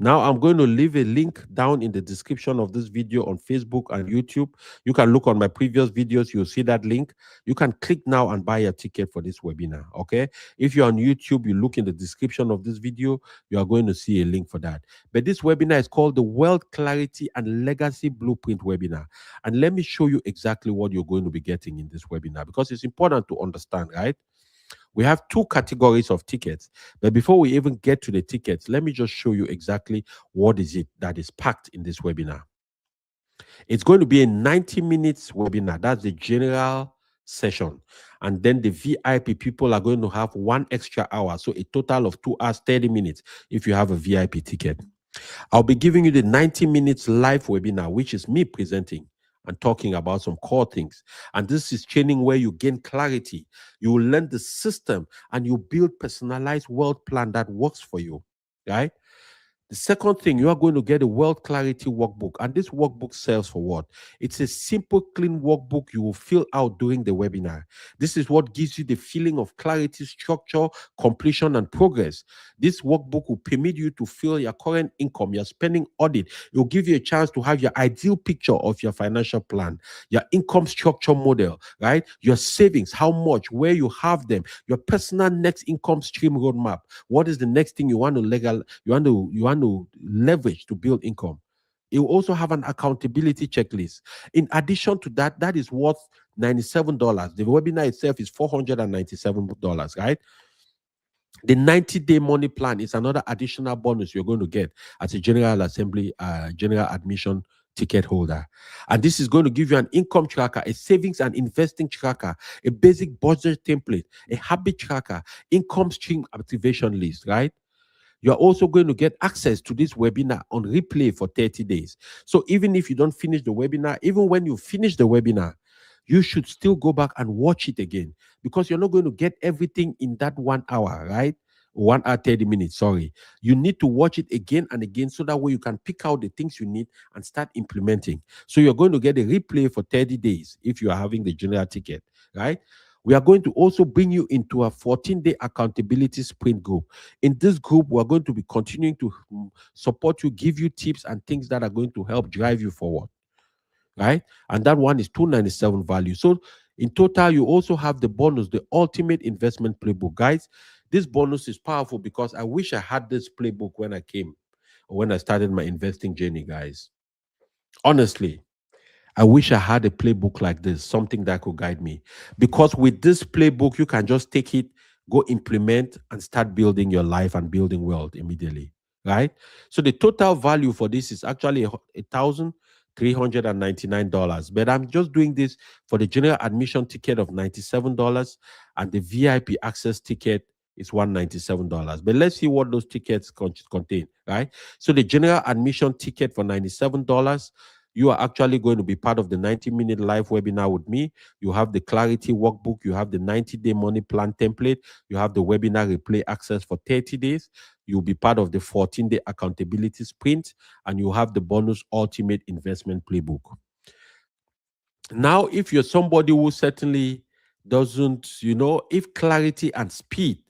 Now I'm going to leave a link down in the description of this video on Facebook and YouTube. You can look on my previous videos. You'll see that link. You can click now and buy a ticket for this webinar. Okay. If you're on YouTube, you look in the description of this video, you are going to see a link for that. But this webinar is called the Wealth Clarity and Legacy Blueprint webinar. And let me show you exactly what you're going to be getting in this webinar because it's important to understand, right? We have two categories of tickets, but before we even get to the tickets, let me just show you exactly what is it that is packed in this webinar. It's going to be a 90 minutes webinar. That's the general session. And then the VIP people are going to have 1 extra hour. So a total of 2 hours, 30 minutes if you have a VIP ticket. I'll be giving you the 90 minutes live webinar, which is me presenting and talking about some core things. And this is training where you gain clarity. You will learn the system and you build personalized wealth plan that works for you, right? The second thing, you are going to get a Wealth Clarity workbook. And this workbook serves for what? It's a simple, clean workbook you will fill out during the webinar. This is what gives you the feeling of clarity, structure, completion, and progress. This workbook will permit you to fill your current income, your spending audit. It will give you a chance to have your ideal picture of your financial plan, your income structure model, right? Your savings, how much, where you have them, your personal next income stream roadmap. What is the next thing you want to leverage to build income? It will also have an accountability checklist. In addition to that, that is worth $97. The webinar itself is $497, right? The 90-day money plan is another additional bonus you're going to get as a General Assembly, General Admission ticket holder. And this is going to give you an income tracker, a savings and investing tracker, a basic budget template, a habit tracker, income stream activation list, right? You're also going to get access to this webinar on replay for 30 days. So even if you don't finish the webinar, even when you finish the webinar, you should still go back and watch it again because you're not going to get everything in that 1 hour, right? 1 hour, 30 minutes, sorry. You need to watch it again and again so that way you can pick out the things you need and start implementing. So you're going to get a replay for 30 days if you are having the general ticket, right? We are going to also bring you into a 14-day accountability sprint group. In this group, we're going to be continuing to support you, give you tips and things that are going to help drive you forward, right? And that one is $297 value. So in total, you also have the bonus, the ultimate investment playbook. Guys, this bonus is powerful because I wish I had this playbook when I came or when I started my investing journey, guys. Honestly, I wish I had a playbook like this, something that could guide me. Because with this playbook, you can just take it, go implement, and start building your life and building wealth immediately, right? So the total value for this is actually $1,399. But I'm just doing this for the general admission ticket of $97 and the VIP access ticket is $197. But let's see what those tickets contain, right? So the general admission ticket for $97, you are actually going to be part of the 90-minute live webinar with me. You have the Clarity workbook. You have the 90-day money plan template. You have the webinar replay access for 30 days. You'll be part of the 14-day accountability sprint, and you have the bonus ultimate investment playbook. Now, if you're somebody who certainly doesn't, if clarity and speed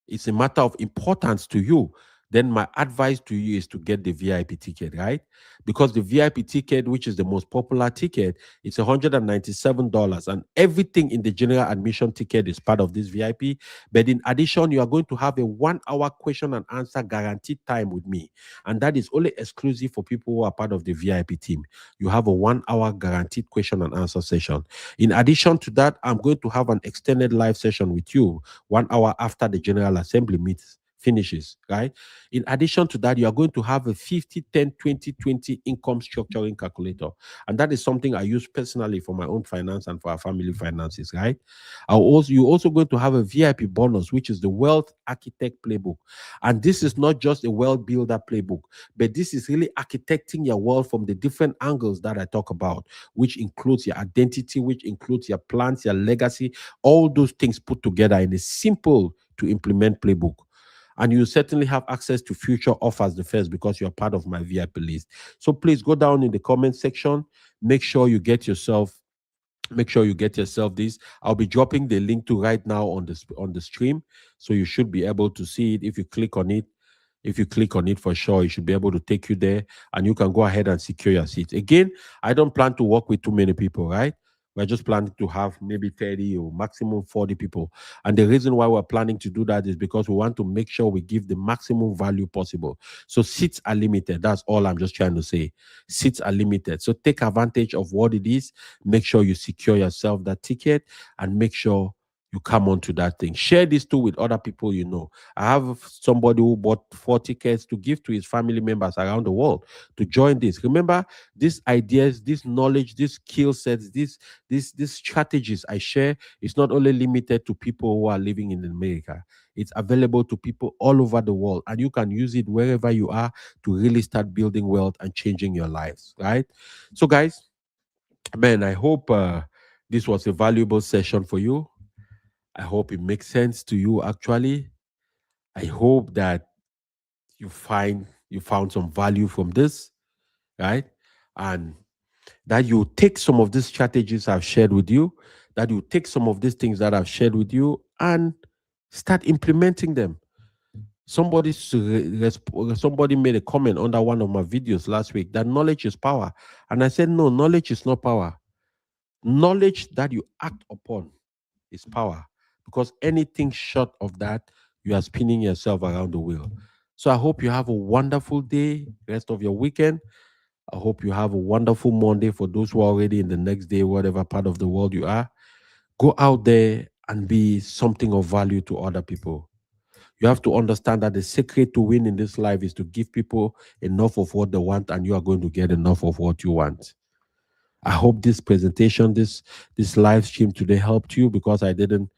is a matter of importance to you, then my advice to you is to get the VIP ticket, right? Because the VIP ticket, which is the most popular ticket, it's $197, and everything in the general admission ticket is part of this VIP. But in addition, you are going to have a 1 hour question and answer guaranteed time with me, and that is only exclusive for people who are part of the VIP team. You have a 1 hour guaranteed question and answer session. In addition to that, I'm going to have an extended live session with you 1 hour after the General Assembly meets finishes, right? In addition to that, you are going to have a 50, 10, 20, 20 income structuring calculator. And that is something I use personally for my own finance and for our family finances, right? You're also going to have a VIP bonus, which is the Wealth Architect Playbook. And this is not just a wealth builder playbook, but this is really architecting your wealth from the different angles that I talk about, which includes your identity, which includes your plans, your legacy, all those things put together in a simple to implement playbook. And you certainly have access to future offers the first because you're part of my VIP list. So please go down in the comment section. Make sure you get yourself this. I'll be dropping the link to right now on the stream, so you should be able to see it. If you click on it for sure, it should be able to take you there, and you can go ahead and secure your seat. Again, I don't plan to work with too many people, right? We're just planning to have maybe 30 or maximum 40 people. And the reason why we're planning to do that is because we want to make sure we give the maximum value possible. So seats are limited. That's all I'm just trying to say. Seats are limited. So take advantage of what it is. Make sure you secure yourself that ticket, and make sure you come onto that thing. Share this too with other people you know. I have somebody who bought 4 tickets to give to his family members around the world to join this. Remember, these ideas, this knowledge, these skill sets, these strategies I share is not only limited to people who are living in America. It's available to people all over the world, and you can use it wherever you are to really start building wealth and changing your lives, right? So, guys, man, I hope this was a valuable session for you. I hope it makes sense to you actually. I hope that you found some value from this, right? And that you take some of these strategies I've shared with you, that you take some of these things that I've shared with you and start implementing them. Somebody made a comment under one of my videos last week that knowledge is power. And I said, no, knowledge is not power. Knowledge that you act upon is power. Because anything short of that, you are spinning yourself around the wheel. So I hope you have a wonderful day, rest of your weekend. I hope you have a wonderful Monday for those who are already in the next day, whatever part of the world you are. Go out there and be something of value to other people. You have to understand that the secret to win in this life is to give people enough of what they want, and you are going to get enough of what you want. I hope this presentation, this live stream today helped you, because I didn't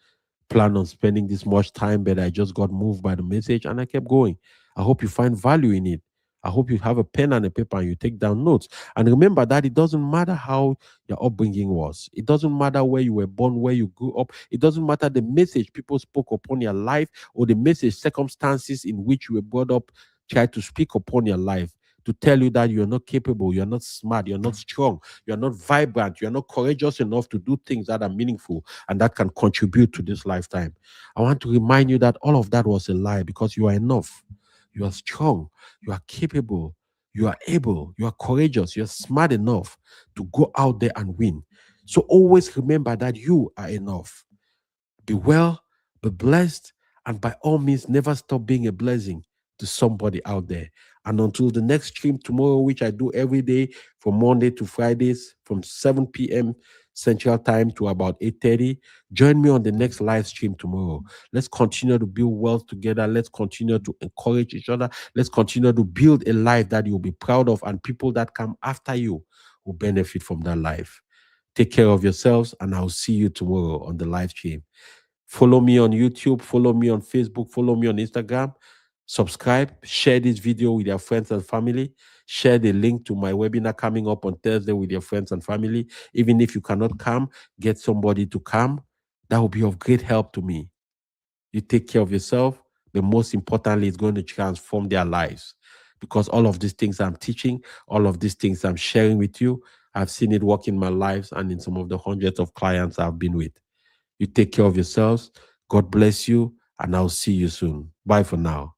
plan on spending this much time, but I just got moved by the message and I kept going. I hope you find value in it. I hope you have a pen and a paper and you take down notes. And remember that it doesn't matter how your upbringing was. It doesn't matter where you were born, where you grew up. It doesn't matter the message people spoke upon your life, or the message circumstances in which you were brought up try to speak upon your life to tell you that you're not capable, you're not smart, you're not strong, you're not vibrant, you're not courageous enough to do things that are meaningful and that can contribute to this lifetime. I want to remind you that all of that was a lie, because you are enough. You are strong. You are capable. You are able. You are courageous. You're smart enough to go out there and win. So always remember that you are enough. Be well, be blessed, and by all means, never stop being a blessing to somebody out there. And until the next stream tomorrow, which I do every day from Monday to Fridays from 7 p.m. Central Time to about 8:30, join me on the next live stream tomorrow. Let's continue to build wealth together. Let's continue to encourage each other. Let's continue to build a life that you'll be proud of, and people that come after you will benefit from that life. Take care of yourselves, and I'll see you tomorrow on the live stream. Follow me on YouTube, follow me on Facebook, follow me on Instagram. Subscribe, share this video with your friends and family. Share the link to my webinar coming up on Thursday with your friends and family. Even if you cannot come, get somebody to come. That will be of great help to me. You take care of yourself, but most importantly, it's going to transform their lives. Because all of these things I'm teaching, all of these things I'm sharing with you, I've seen it work in my lives and in some of the hundreds of clients I've been with. You take care of yourselves. God bless you, and I'll see you soon. Bye for now.